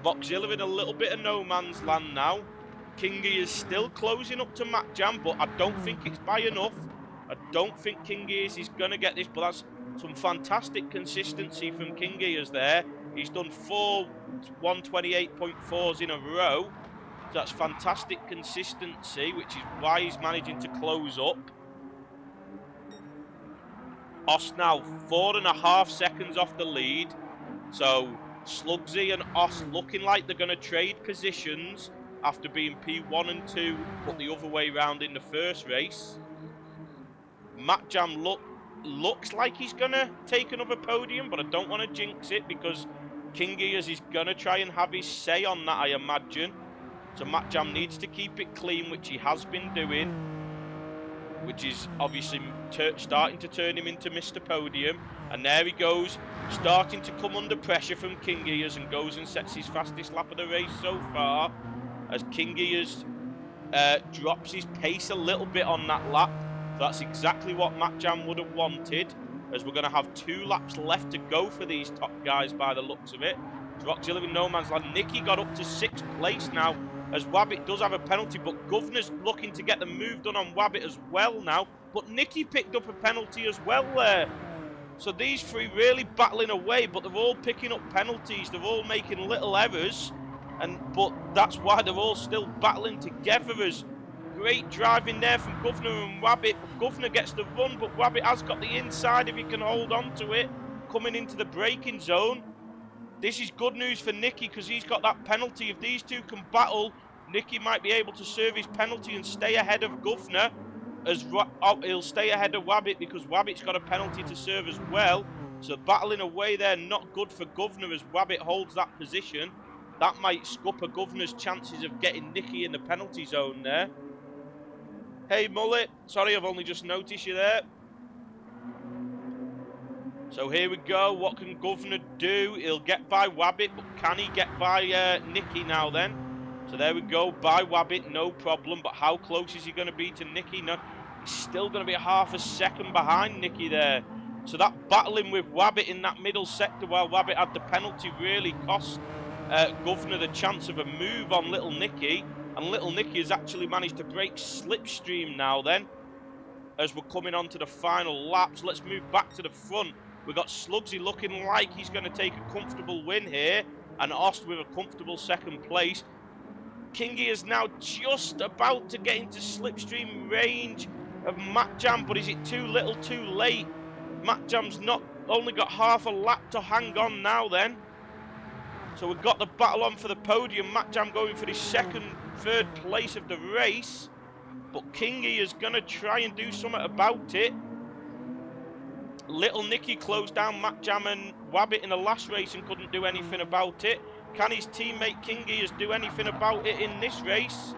Boxzilla in a little bit of no man's land now. Kingy is still closing up to Matt Jam, but I don't think it's by enough. I don't think King Gears is going to get this, but that's some fantastic consistency from King Gears there. He's done 4 128.4s in a row. So that's fantastic consistency, which is why he's managing to close up. Ost now 4.5 seconds off the lead. So Slugsy and Ost looking like they're going to trade positions after being P1 and 2, but the other way round in the first race. Matt Jam looks like he's going to take another podium, but I don't want to jinx it, because King Gears is going to try and have his say on that, I imagine. So Matt Jam needs to keep it clean, which he has been doing, which is obviously starting to turn him into Mr. Podium. And there he goes, starting to come under pressure from King Gears, and goes and sets his fastest lap of the race so far, as King Gears drops his pace a little bit on that lap. So that's exactly what Matt Jam would have wanted, as we're going to have 2 laps left to go for these top guys by the looks of it. Rockzilla in no man's land. Nicky got up to 6th place now, as Wabbit does have a penalty, but Governor's looking to get the move done on Wabbit as well now. But Nicky picked up a penalty as well there. So these 3 really battling away, but they're all picking up penalties. They're all making little errors, but that's why they're all still battling together. As great driving there from Governor and Wabbit. Governor gets the run, but Wabbit has got the inside if he can hold on to it, coming into the braking zone. This is good news for Nicky, because he's got that penalty. If these two can battle, Nicky might be able to serve his penalty and stay ahead of Governor. He'll stay ahead of Wabbit, because Wabbit's got a penalty to serve as well. So battling away there, not good for Governor, as Wabbit holds that position. That might scupper Governor's chances of getting Nicky in the penalty zone there. Hey Mullet, sorry, I've only just noticed you there. So here we go. What can Governor do? He'll get by Wabbit, but can he get by Nicky now then? So there we go, by Wabbit, no problem. But how close is he going to be to Nicky? No, he's still going to be a half a second behind Nicky there. So that battling with Wabbit in that middle sector while Wabbit had the penalty really cost Governor the chance of a move on Little Nicky, and Little Nicky has actually managed to break slipstream now then, as we're coming on to the final laps. Let's move back to the front. We've got Slugsy looking like he's going to take a comfortable win here, and Ost with a comfortable second place. Kingy is now just about to get into slipstream range of Matt Jam, but is it too little too late? Matt Jam's not only got half a lap to hang on now then. So we've got the battle on for the podium. Matt Jam going for his third place of the race. But Kingy is going to try and do something about it. Little Nicky closed down Matt Jam and Wabbit in the last race and couldn't do anything about it. Can his teammate Kingy do anything about it in this race?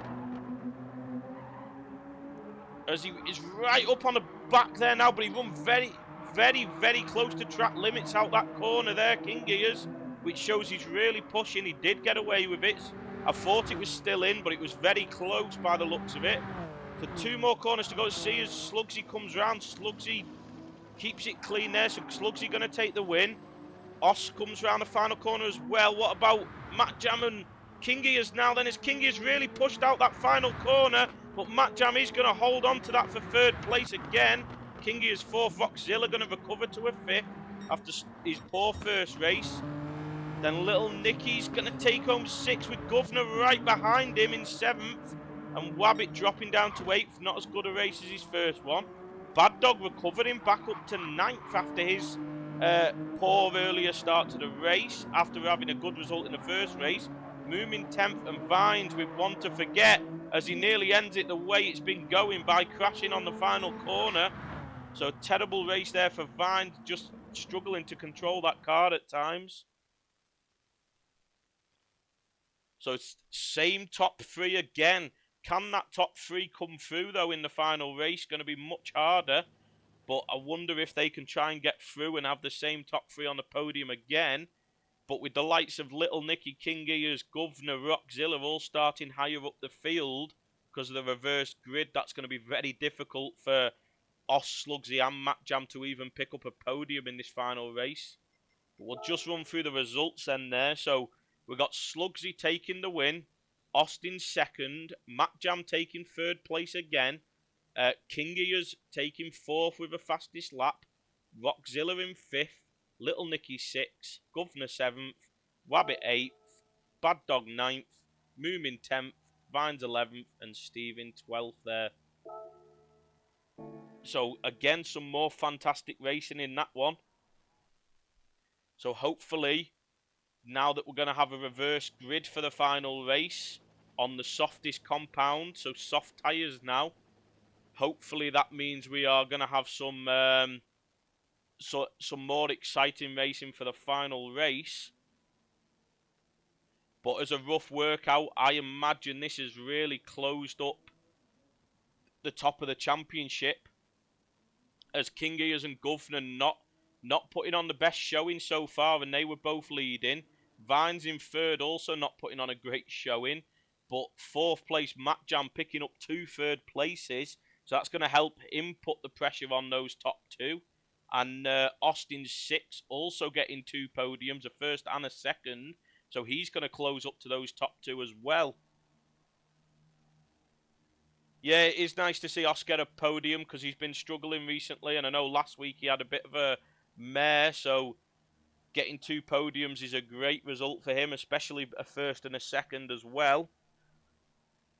As he is right up on the back there now, but he run very close to track limits out that corner there, Kingy is, which shows he's really pushing. He did get away with it. I thought it was still in, but it was very close by the looks of it. So 2 more corners to go. See as Slugsy comes round. Slugsy keeps it clean there, so Slugsy going to take the win. Os comes round the final corner as well. What about Matt Jam and Kingy as now then, as Kingy has really pushed out that final corner, but Matt Jam is going to hold on to that for 3rd place again. Kingy is 4th. Rockzilla going to recover to a 5th after his poor first race. Then Little Nicky's going to take home 6th with Governor right behind him in 7th. And Wabbit dropping down to 8th. Not as good a race as his first one. Bad Dog recovering back up to 9th after his poor earlier start to the race, after having a good result in the first race. Moomin 10th, and Vines with one to forget as he nearly ends it the way it's been going by crashing on the final corner. So terrible race there for Vines, just struggling to control that car at times. So it's same top 3 again. Can that top 3 come through though in the final race? Going to be much harder. But I wonder if they can try and get through and have the same top 3 on the podium again. But with the likes of Little Nicky, King Ears, Governor, Rockzilla all starting higher up the field because of the reverse grid, that's going to be very difficult for Os, Slugsy and Matt Jam to even pick up a podium in this final race. But we'll just run through the results then there. So we've got Slugsy taking the win, Austin 2nd, Matt Jam taking 3rd place again, King Ears taking 4th with the fastest lap, Rockzilla in 5th, Little Nicky 6th, Governor 7th, Wabbit 8th, Bad Dog 9th, Moomin 10th, Vines 11th, and Steven 12th there. So again, some more fantastic racing in that one. So hopefully, now that we're going to have a reverse grid for the final race on the softest compound, so soft tyres now, hopefully that means we are going to have some more exciting racing for the final race. But as a rough workout, I imagine this has really closed up the top of the championship, as King Ears and Governor not putting on the best showing so far, and they were both leading. Vines in 3rd, also not putting on a great showing, but 4th place Matt Jam picking up 2 3rd places, so that's going to help him put the pressure on those top 2. And Austin 6 also getting 2 podiums, a 1st and a 2nd, so he's going to close up to those top 2 as well. Yeah, it is nice to see Os get a podium because he's been struggling recently, and I know last week he had a bit of a mare, so getting 2 podiums is a great result for him, especially a 1st and a 2nd as well.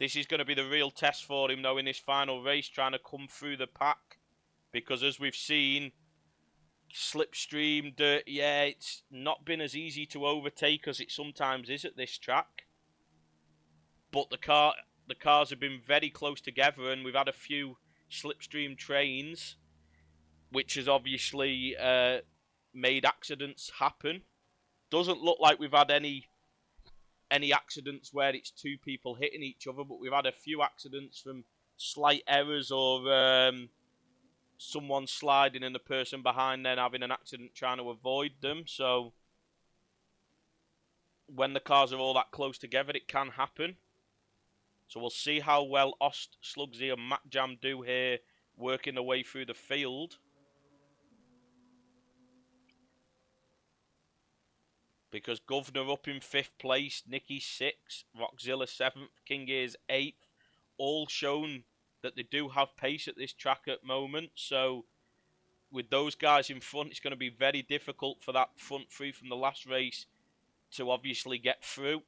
This is going to be the real test for him, though, in this final race, trying to come through the pack, because as we've seen, slipstream, dirt, yeah, it's not been as easy to overtake as it sometimes is at this track. But the cars have been very close together, and we've had a few slipstream trains, which has obviously made accidents happen. Doesn't look like we've had any accidents where it's 2 people hitting each other, but we've had a few accidents from slight errors or someone sliding and the person behind then having an accident trying to avoid them. So when the cars are all that close together, it can happen. So we'll see how well Ost, Slugsy and Matt Jam do here, working their way through the field. because Governor up in 5th place, Nicky 6th, Rockzilla 7th, King Ears 8th, all shown that they do have pace at this track at the moment. So with those guys in front, it's going to be very difficult for that front three from the last race to obviously get through.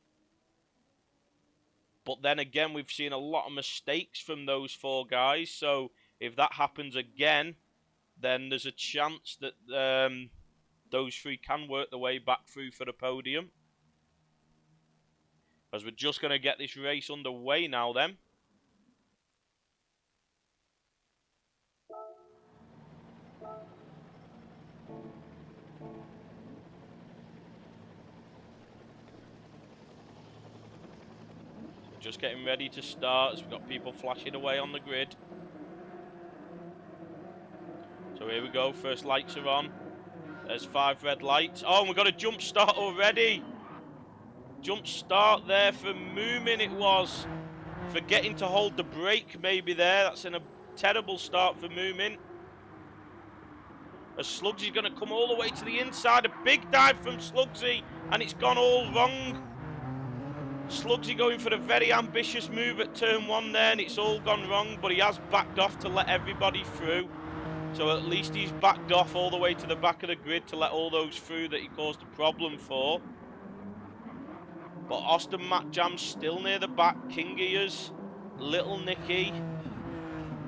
But then again, we've seen a lot of mistakes from those 4 guys. So if that happens again, then there's a chance that those 3 can work their way back through for the podium. As we're just going to get this race underway now then. Just getting ready to start as we've got people flashing away on the grid. So here we go, first lights are on. There's 5 red lights. Oh, and we've got a jump start already. Jump start there for Moomin it was. Forgetting to hold the brake maybe there. That's in a terrible start for Moomin. As Slugsy's going to come all the way to the inside. A big dive from Slugsy, and it's gone all wrong. Slugsy going for a very ambitious move at turn 1 there, and it's all gone wrong, but he has backed off to let everybody through. So at least he's backed off all the way to the back of the grid to let all those through that he caused a problem for. But Austin Matt Jam's still near the back. King Ears, Little Nicky.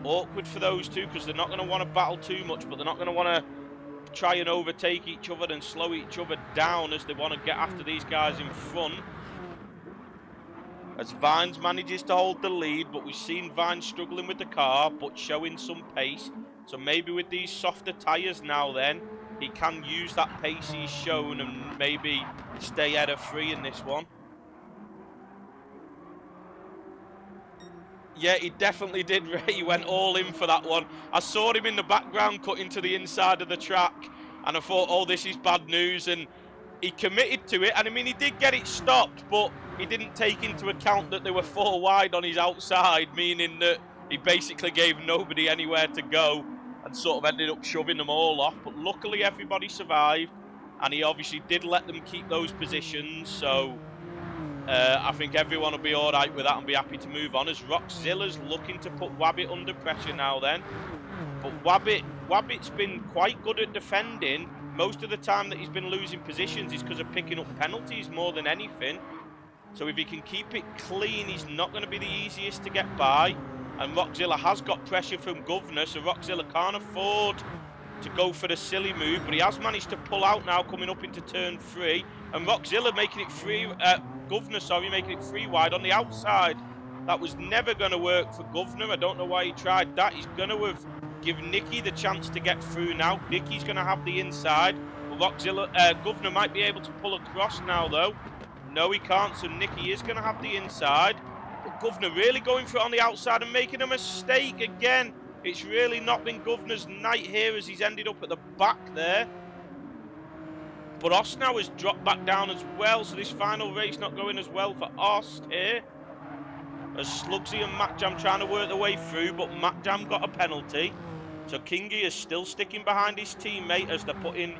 Awkward for those two because they're not going to want to battle too much, but they're not going to want to try and overtake each other and slow each other down as they want to get after these guys in front. As Vines manages to hold the lead, but we've seen Vines struggling with the car, but showing some pace. So maybe with these softer tyres now then, he can use that pace he's shown and maybe stay ahead of 3 in this one. Yeah, he definitely did. He went all in for that one. I saw him in the background cutting to the inside of the track, and I thought, oh, this is bad news. And he committed to it, and I mean, he did get it stopped, but he didn't take into account that they were 4 wide on his outside, meaning that he basically gave nobody anywhere to go and sort of ended up shoving them all off. But luckily, everybody survived, and he obviously did let them keep those positions, so I think everyone will be all right with that and be happy to move on, as Rockzilla's looking to put Wabbit under pressure now then. But Wabbit's been quite good at defending. Most of the time that he's been losing positions is because of picking up penalties more than anything. So if he can keep it clean, he's not going to be the easiest to get by. And Rockzilla has got pressure from Governor, so Rockzilla can't afford to go for the silly move, but he has managed to pull out now coming up into turn 3. And Rockzilla making it Governor, making it 3 wide on the outside. That was never going to work for Governor. I don't know why he tried that. He's going to have given Nicky the chance to get through now. Nicky's going to have the inside. But Governor might be able to pull across now, though. No, he can't, so Nicky is going to have the inside. But Governor really going for it on the outside and making a mistake again. It's really not been Governor's night here as he's ended up at the back there. But Ost now has dropped back down as well, so this final race not going as well for Ost here. As Slugsy and Matt Jam trying to work their way through, but Matt Jam got a penalty. So Kingy is still sticking behind his teammate as they're putting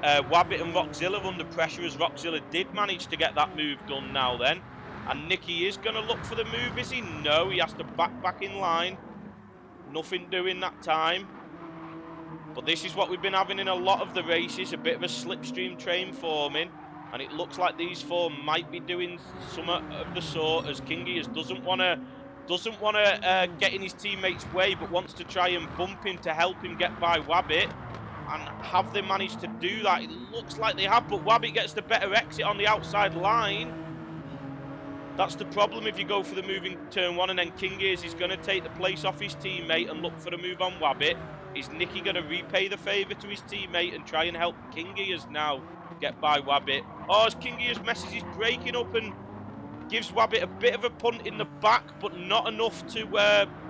Wabbit and Rockzilla under pressure, as Rockzilla did manage to get that move done now then. And Nicky is going to look for the move, is he? No, he has to back in line. Nothing doing that time. But this is what we've been having in a lot of the races, a bit of a slipstream train forming. And it looks like these 4 might be doing some of the sort, as Kingy doesn't want to get in his teammate's way, but wants to try and bump him to help him get by Wabbit. And have they managed to do that? It looks like they have, but Wabbit gets the better exit on the outside line. That's the problem if you go for the move in turn 1, and then King is going to take the place off his teammate and look for the move on Wabbit. Is Nicky going to repay the favour to his teammate and try and help King Ears now get by Wabbit? Oh, as King Ears messes his braking up and gives Wabbit a bit of a punt in the back, but not enough to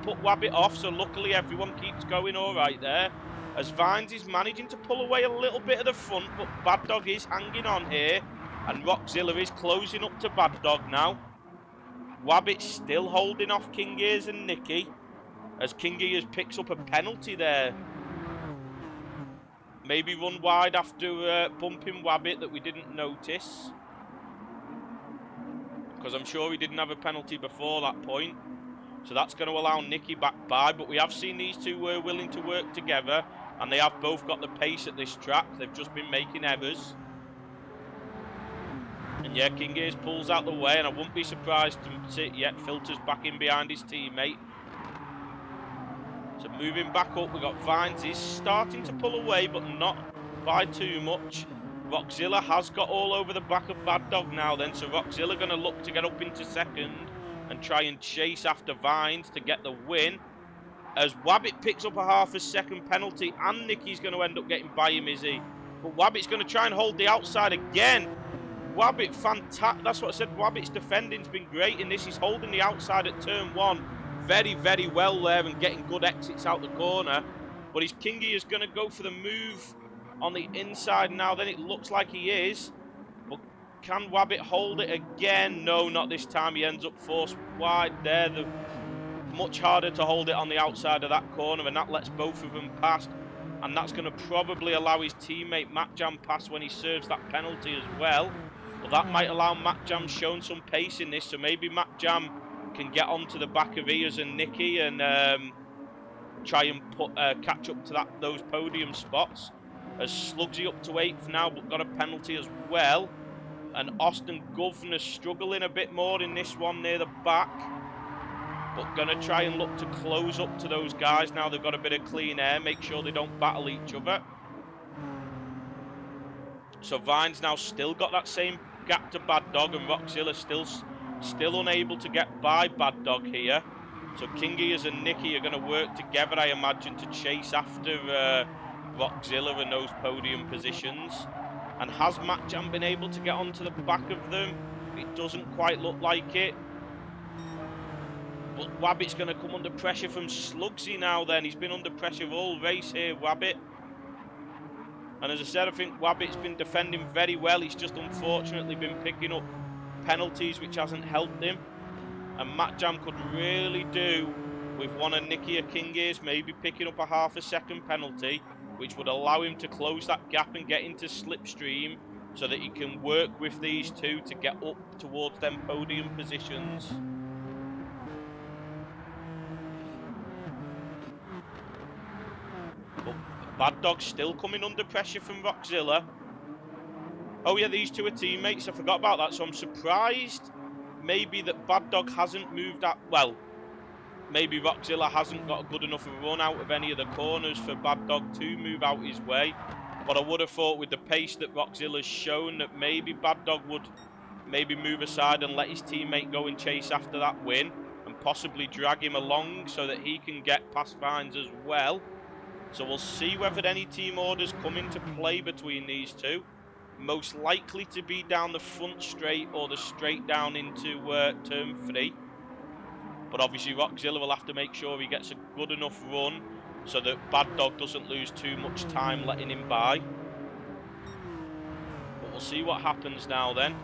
put Wabbit off, so luckily everyone keeps going all right there. As Vines is managing to pull away a little bit of the front, but Bad Dog is hanging on here, and Rockzilla is closing up to Bad Dog now. Wabbit still holding off King Ears and Nicky, as King Ears picks up a penalty there. Maybe run wide after bumping Wabbit that we didn't notice. Because I'm sure he didn't have a penalty before that point. So that's going to allow Nicky back by. But we have seen these two were willing to work together. And they have both got the pace at this track. They've just been making errors. And yeah, King Gears pulls out the way. And I wouldn't be surprised to see yet filters back in behind his teammate. So moving back up, we've got Vines. He's starting to pull away, but not by too much. Rockzilla has got all over the back of Bad Dog now then. So Rockzilla going to look to get up into second and try and chase after Vines to get the win. As Wabbit picks up a half a second penalty, and Nicky's going to end up getting by him, is he? But Wabbit's going to try and hold the outside again. Wabbit, fantastic. That's what I said. Wabbit's defending's been great in this. He's holding the outside at turn 1 very, very well there and getting good exits out the corner. But his Kingy is going to go for the move on the inside now. Then it looks like he is. But can Wabbit hold it again? No, not this time. He ends up forced wide there. Much harder to hold it on the outside of that corner, and that lets both of them pass. And that's going to probably allow his teammate Matjam pass when he serves that penalty as well. But that might allow Matjam showing some pace in this, so maybe Matjam can get onto the back of Ears and Nicky and try and catch up to those podium spots. As Slugsy up to 8th now, but got a penalty as well. And Austin Governor struggling a bit more in this one near the back. But going to try and look to close up to those guys now. They've got a bit of clean air. Make sure they don't battle each other. So Vine's now still got that same gap to Bad Dog, and Rockzilla still unable to get by Bad Dog here. So King Gears and Nicky are going to work together, I imagine, to chase after Rockzilla in those podium positions. And has Matjam been able to get onto the back of them? It doesn't quite look like it. But Wabbit's going to come under pressure from Slugsy now then. He's been under pressure all race here, Wabbit. And as I said, I think Wabbit's been defending very well. He's just unfortunately been picking up penalties which hasn't helped him. And Matjam could really do with one of Nicky or King Gears maybe picking up a half a second penalty, which would allow him to close that gap and get into slipstream so that he can work with these two to get up towards them podium positions. But Bad Dog's still coming under pressure from Rockzilla. Oh yeah, these two are teammates. I forgot about that. So I'm surprised maybe that Bad Dog hasn't moved out. Well, maybe Rockzilla hasn't got a good enough run out of any of the corners for Bad Dog to move out his way. But I would have thought with the pace that Rockzilla's shown that maybe Bad Dog would maybe move aside and let his teammate go and chase after that win and possibly drag him along so that he can get past Vines as well. So we'll see whether any team orders come into play between these two. Most likely to be down the front straight or the straight down into turn 3. But obviously Rockzilla will have to make sure he gets a good enough run so that Bad Dog doesn't lose too much time letting him by. But we'll see what happens now then.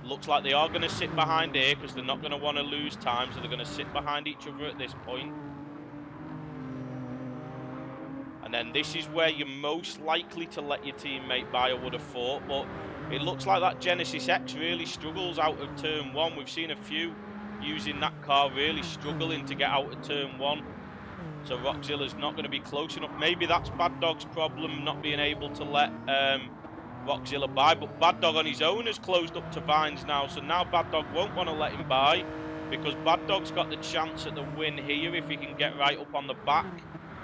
Looks like they are going to sit behind here because they're not going to want to lose time, so they're going to sit behind each other at this point. And then this is where you're most likely to let your teammate by, I would have thought. But it looks like that Genesis X really struggles out of turn 1. We've seen a few using that car really struggling to get out of turn 1. So Rockzilla's not going to be close enough. Maybe that's Bad Dog's problem, not being able to let Rockzilla by. But Bad Dog on his own has closed up to Vines now. So now Bad Dog won't want to let him by because Bad Dog's got the chance at the win here if he can get right up on the back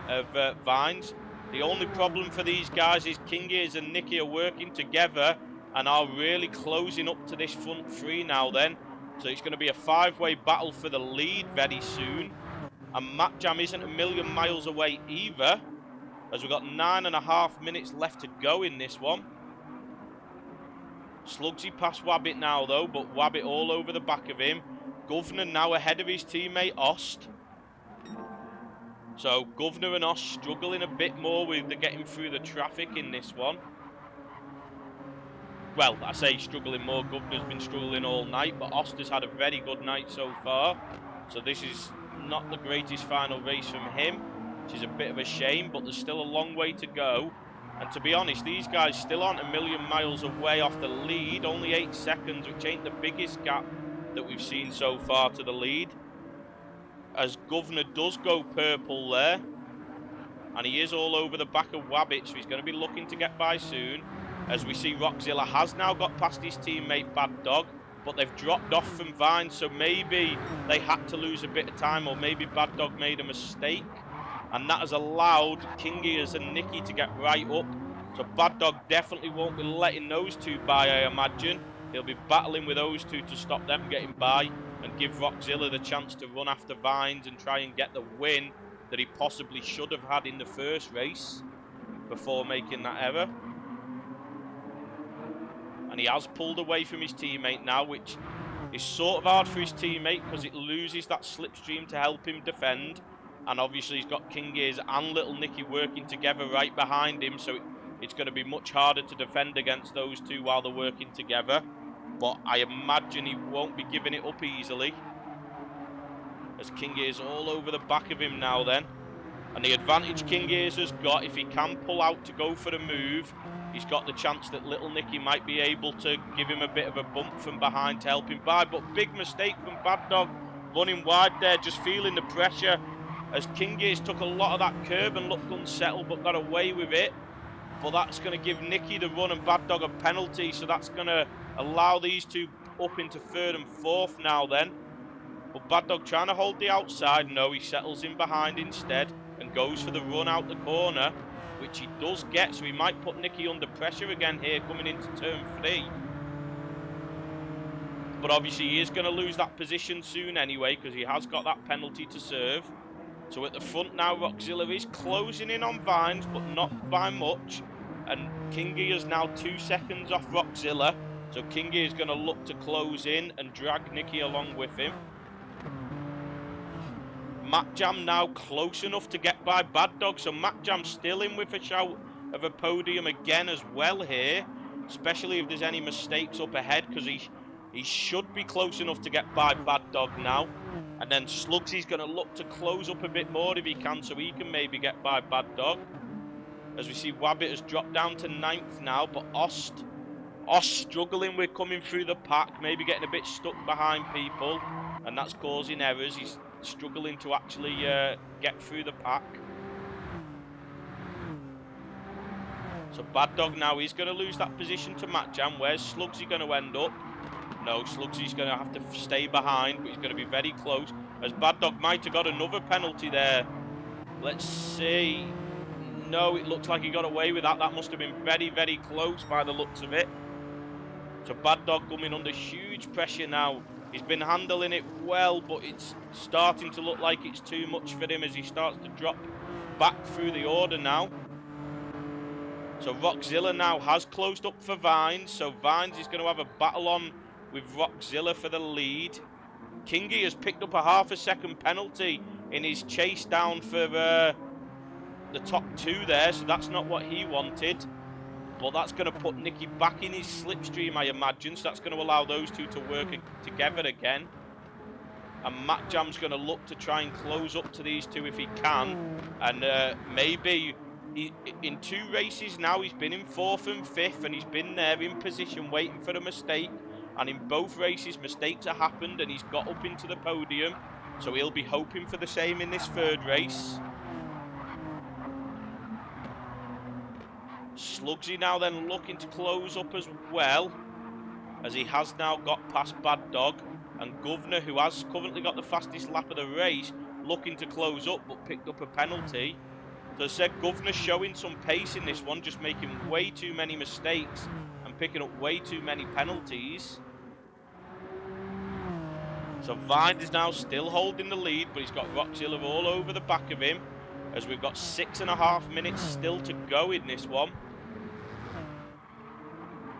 of Vines. The only problem for these guys is King Gears and Nicky are working together and are really closing up to this front 3 now then. So it's going to be a 5-way battle for the lead very soon. And Matjam isn't a million miles away either, as we've got 9.5 minutes left to go in this one. Slugsy past Wabbit now though, but Wabbit all over the back of him. Governor now ahead of his teammate Ost. So Governor and Ost struggling a bit more with the getting through the traffic in this one. Well, I say struggling more. Governor's been struggling all night, but Ost has had a very good night so far. So this is not the greatest final race from him, which is a bit of a shame, but there's still a long way to go. And to be honest, these guys still aren't a million miles away off the lead. Only 8 seconds, which ain't the biggest gap that we've seen so far to the lead. As Governor does go purple there. And he is all over the back of Wabbit, so he's going to be looking to get by soon. As we see, Rockzilla has now got past his teammate Bad Dog, but they've dropped off from Vine, so maybe they had to lose a bit of time, or maybe Bad Dog made a mistake. And that has allowed King Ears and Nicky to get right up. So Bad Dog definitely won't be letting those two by, I imagine. He'll be battling with those two to stop them getting by and give Rockzilla the chance to run after Vines and try and get the win that he possibly should have had in the first race before making that error. And he has pulled away from his teammate now, which is sort of hard for his teammate because it loses that slipstream to help him defend. And obviously he's got King Ears and Little Nicky working together right behind him, so it's going to be much harder to defend against those two while they're working together. But I imagine he won't be giving it up easily, as King Ears all over the back of him now then. And the advantage King Ears has got, if he can pull out to go for the move, he's got the chance that Little Nicky might be able to give him a bit of a bump from behind to help him by. But big mistake from Bad Dog, running wide there, just feeling the pressure, as King Ears took a lot of that curb and looked unsettled but got away with it. But that's going to give Nicky the run and Bad Dog a penalty, so that's going to allow these two up into third and fourth now then. But Bad Dog trying to hold the outside. No, he settles in behind instead and goes for the run out the corner, which he does get, so he might put Nicky under pressure again here coming into turn 3. But obviously he is going to lose that position soon anyway, because he has got that penalty to serve. So at the front now, Rockzilla is closing in on Vines, but not by much. And King Ears now 2 seconds off Rockzilla. So King Ears going to look to close in and drag Nicky along with him. Matt Jam now close enough to get by Bad Dog, so Matt Jam still in with a shout of a podium again as well here, especially if there's any mistakes up ahead, because he should be close enough to get by Bad Dog now. And then Slugsy's going to look to close up a bit more if he can, so he can maybe get by Bad Dog. As we see, Wabbit has dropped down to 9th now, but Ost struggling with coming through the pack, maybe getting a bit stuck behind people, and that's causing errors. He's struggling to actually get through the pack. So Bad Dog now is going to lose that position to Matt Jam. Where's Slugsy going to end up? No, Slugsy's going to have to stay behind, but he's going to be very close, as Bad Dog might have got another penalty there. Let's see. No, it looks like he got away with that. That must have been very, very close by the looks of it. So Bad Dog coming under huge pressure now. He's been handling it well, but it's starting to look like it's too much for him as he starts to drop back through the order now. So Rockzilla now has closed up for Vines, so Vines is going to have a battle on with Rockzilla for the lead. Kingy has picked up a ½ second penalty in his chase down for the top 2 there, so that's not what he wanted. But that's going to put Nicky back in his slipstream, I imagine. So that's going to allow those two to work together again. And Matt Jam's going to look to try and close up to these two if he can. And maybe in 2 races now, he's been in 4th and 5th. And he's been there in position waiting for a mistake. And in both races, mistakes have happened. And he's got up into the podium. So he'll be hoping for the same in this 3rd race. Slugsy now then looking to close up as well, as he has now got past Bad Dog, and Governor, who has currently got the fastest lap of the race, looking to close up but picked up a penalty. So I said, Governor showing some pace in this one, just making way too many mistakes and picking up way too many penalties. So Vine is now still holding the lead, but he's got Rockzilla all over the back of him, as we've got 6.5 minutes still to go in this one.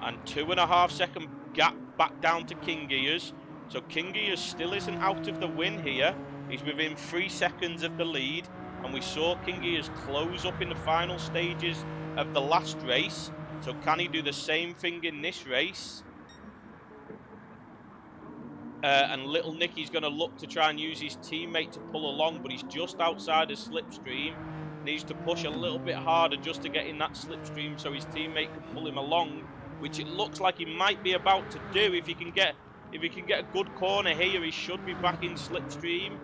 And 2.5 second gap back down to King Ears. So King Ears still isn't out of the win here. He's within 3 seconds of the lead. And we saw King Ears close up in the final stages of the last race. So can he do the same thing in this race? And Little Nicky's going to look to try and use his teammate to pull along, but he's just outside of slipstream. needs to push a little bit harder just to get in that slipstream so his teammate can pull him along, which it looks like he might be about to do. If he can get a good corner here, he should be back in slipstream.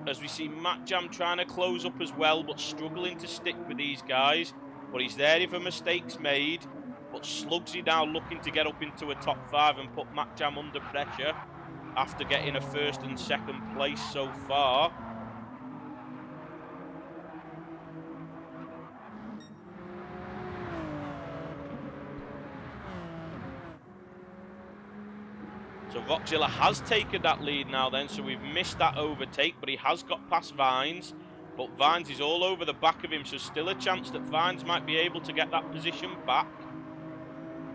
As we see Matt Jam trying to close up as well, but struggling to stick with these guys. But he's there if a mistake's made. But Slugsy now looking to get up into a top 5 and put Matt Jam under pressure after getting a first and second place so far. So Rockzilla has taken that lead now then, so we've missed that overtake, but he has got past Vines. But Vines is all over the back of him, so still a chance that Vines might be able to get that position back.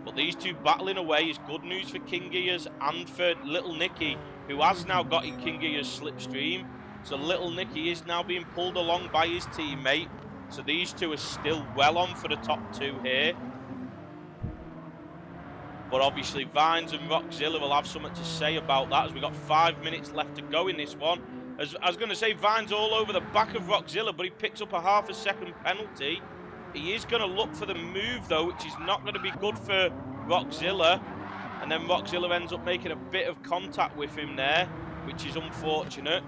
But these two battling away is good news for King Gears and for Little Nicky, who has now got in King Gears slipstream. So Little Nicky is now being pulled along by his teammate. So these two are still well on for the top 2 here. But obviously Vines and Rockzilla will have something to say about that, as we've got 5 minutes left to go in this one. As I was going to say, Vines all over the back of Rockzilla, but he picks up a half a second penalty. He is going to look for the move though, which is not going to be good for Rockzilla. And then Rockzilla ends up making a bit of contact with him there, which is unfortunate.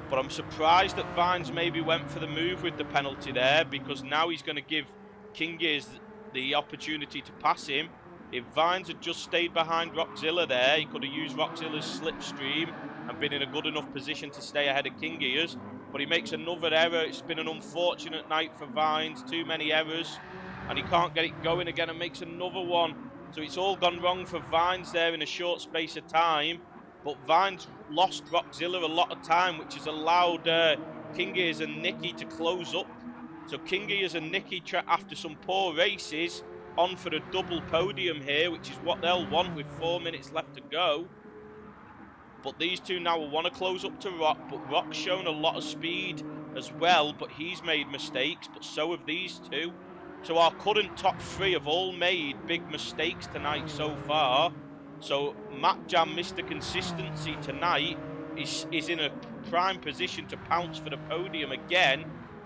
But I'm surprised that Vines maybe went for the move with the penalty there, because now he's going to give King Gears the opportunity to pass him. If Vines had just stayed behind Rockzilla there, he could have used Rockzilla's slipstream and been in a good enough position to stay ahead of King Gears. But he makes another error. It's been an unfortunate night for Vines. Too many errors. And he can't get it going again and makes another one. So it's all gone wrong for Vines there in a short space of time. But Vines lost Rockzilla a lot of time, which has allowed King Gears and Nicky to close up. So King Gears and Nicky, after some poor races, on for a double podium here, which is what they'll want with 4 minutes left to go. But these two now will want to close up to Rock, but Rock's shown a lot of speed as well, but he's made mistakes, but so have these two. So our current top 3 have all made big mistakes tonight so far. So Matt Jam, Mr. Consistency tonight, is in a prime position to pounce for the podium again,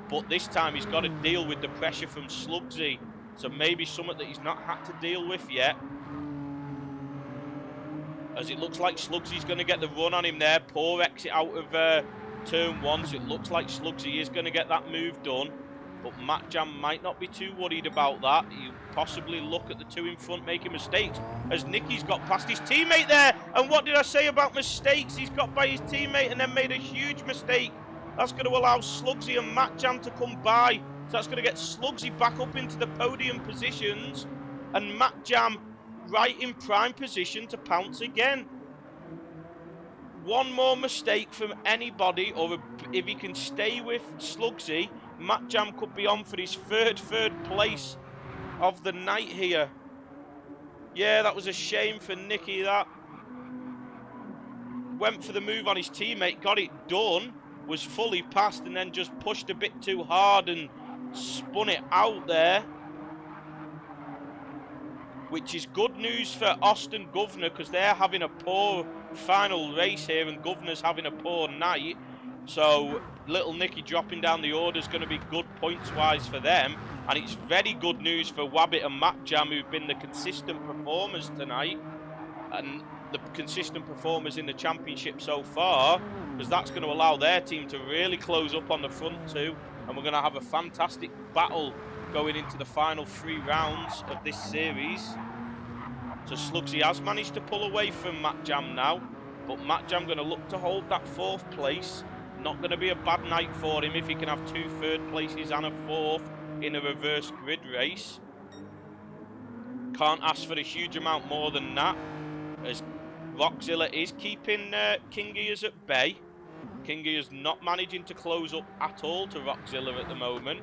but this time he's got to deal with the pressure from Slugsy. So maybe something that he's not had to deal with yet. As it looks like Slugsy's going to get the run on him there. Poor exit out of turn 1. So it looks like Slugsy is going to get that move done. But Matt Jam might not be too worried about that. He'll possibly look at the two in front making mistakes. As Nicky's got past his teammate there. And what did I say about mistakes? He's got by his teammate and then made a huge mistake. That's going to allow Slugsy and Matt Jam to come by. So that's going to get Slugsy back up into the podium positions and Matt Jam right in prime position to pounce again. One more mistake from anybody, or if he can stay with Slugsy, Matt Jam could be on for his third place of the night here. Yeah, that was a shame for Nicky. That went for the move on his teammate, got it done, was fully passed and then just pushed a bit too hard and spun it out there, which is good news for Austin Governor, because they're having a poor final race here and Governor's having a poor night. So Little Nicky dropping down the order is going to be good points wise for them, and it's very good news for Wabbit and Matt Jam, who've been the consistent performers tonight and the consistent performers in the championship so far, because that's going to allow their team to really close up on the front two. And we're going to have a fantastic battle going into the final 3 rounds of this series. So Slugsy has managed to pull away from Matt Jam now, but Matt Jam going to look to hold that 4th place. Not going to be a bad night for him if he can have 2 3rd places and a 4th in a reverse grid race. Can't ask for a huge amount more than that, as Rockzilla is keeping King Gears at bay. King Gears not managing to close up at all to Rockzilla at the moment,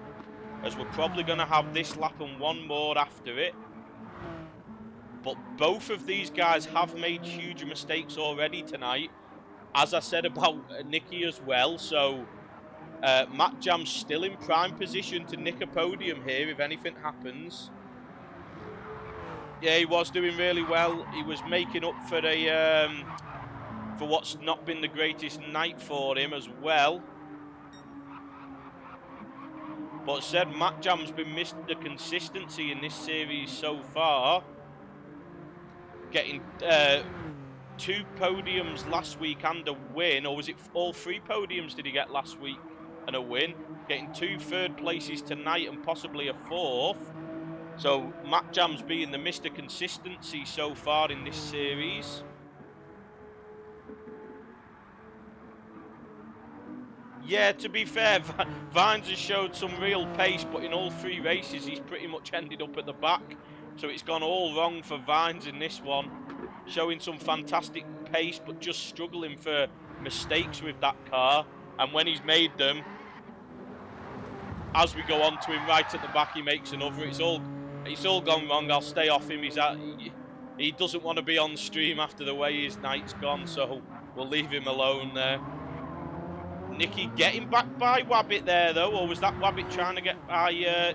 as we're probably going to have this lap and one more after it. But both of these guys have made huge mistakes already tonight, as I said about Nicky as well. So Matt Jam's still in prime position to nick a podium here if anything happens. Yeah, he was doing really well. He was making up for a for what's not been the greatest night for him as well. But said Matt Jam's been missed the consistency in this series so far. Getting 2 podiums last week and a win, or was it all 3 podiums did he get last week and a win? Getting 2 third places tonight and possibly a 4th. So Matt Jam's being the Mr. Consistency so far in this series. Yeah, to be fair, Vines has showed some real pace, but in all 3 races he's pretty much ended up at the back. So it's gone all wrong for Vines in this one. Showing some fantastic pace, but just struggling for mistakes with that car. And when he's made them, as we go on to him right at the back, he makes another. It's all gone wrong. I'll stay off him. He doesn't want to be on stream after the way his night's gone, so we'll leave him alone there. Nicky getting back by Wabbit there, though, or was that Wabbit trying to get by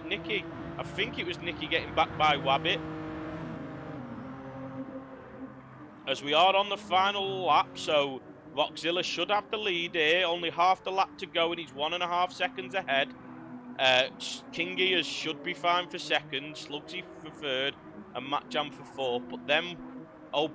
Nicky? I think it was Nicky getting back by Wabbit. As we are on the final lap, so Rockzilla should have the lead here. Only half the lap to go, and he's 1.5 seconds ahead. King Gears should be fine for second, Slugsy for third, and Matt Jam for fourth. But then,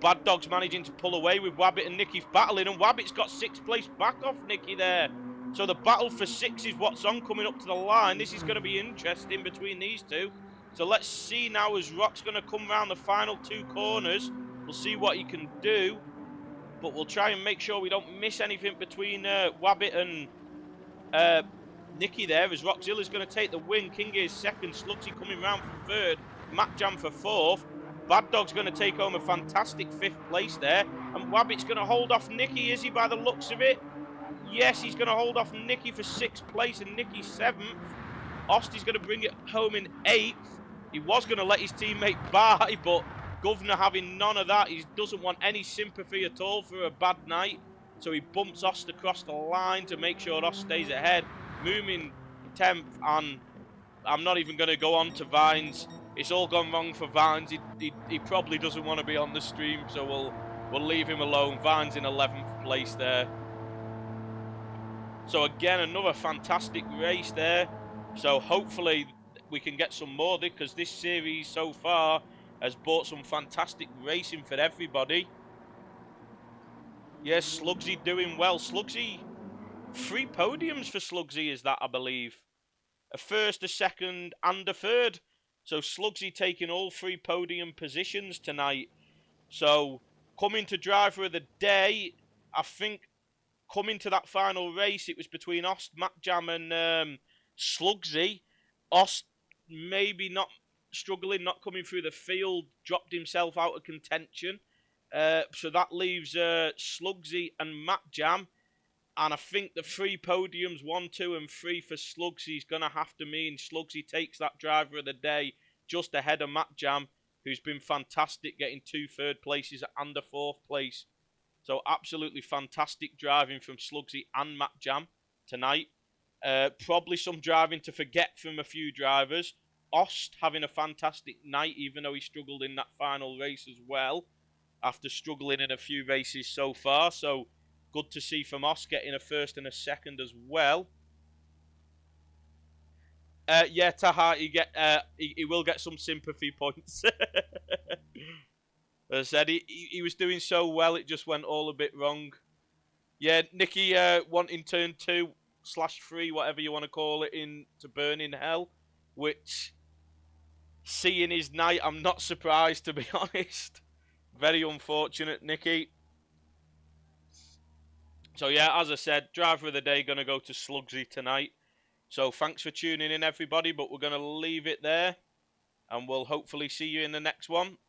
Bad Dog's managing to pull away with Wabbit and Nicky's battling, and Wabbit's got 6th place back off Nicky there. So the battle for 6 is what's on coming up to the line. This is going to be interesting between these two. So let's see now as Rock's going to come round the final 2 corners. We'll see what he can do, but we'll try and make sure we don't miss anything between Wabbit and Nicky there, as Rockzilla's going to take the win. King is second, Slugsy coming round for third, Matt Jam for fourth. Bad Dog's going to take home a fantastic 5th place there, and Wabbit's going to hold off Nicky, is he, by the looks of it? Yes, he's going to hold off Nicky for 6th place and Nicky 7th. Osty's going to bring it home in 8th. He was going to let his teammate by, but Governor having none of that, he doesn't want any sympathy at all for a bad night. So he bumps Ost across the line to make sure Ost stays ahead. Moomin 10th, and I'm not even going to go on to Vines. It's all gone wrong for Vines. He probably doesn't want to be on the stream, so we'll leave him alone. Vines in 11th place there. So again, another fantastic race there. So hopefully we can get some more, because this series so far has brought some fantastic racing for everybody. Yes, Slugsy doing well. Slugsy, 3 podiums for Slugsy is that, I believe. A first, a second, and a third. So Slugsy taking all 3 podium positions tonight. So coming to driver of the day, I think coming to that final race, it was between Ost, Matt Jam and Slugsy. Ost maybe not struggling, not coming through the field, dropped himself out of contention. So that leaves Slugsy and Matt Jam. And I think the 3 podiums, 1, 2, and 3 for Slugsy is going to have to mean Slugsy takes that driver of the day just ahead of Matt Jam, who's been fantastic, getting 2 third places and a 4th place. So absolutely fantastic driving from Slugsy and Matt Jam tonight. Probably some driving to forget from a few drivers. Ost having a fantastic night, even though he struggled in that final race as well, after struggling in a few races so far. So good to see from Ost getting a first and a second as well. Yeah, Taha, he will get some sympathy points. As I said, he was doing so well, it just went all a bit wrong. Yeah, Nicky wanting turn 2/3, whatever you want to call it, to burn in hell, which, seeing his night, I'm not surprised, to be honest. Very unfortunate, Nicky. So yeah, as I said, driver of the day going to go to Slugsy tonight. So thanks for tuning in, everybody, but we're going to leave it there, and we'll hopefully see you in the next one.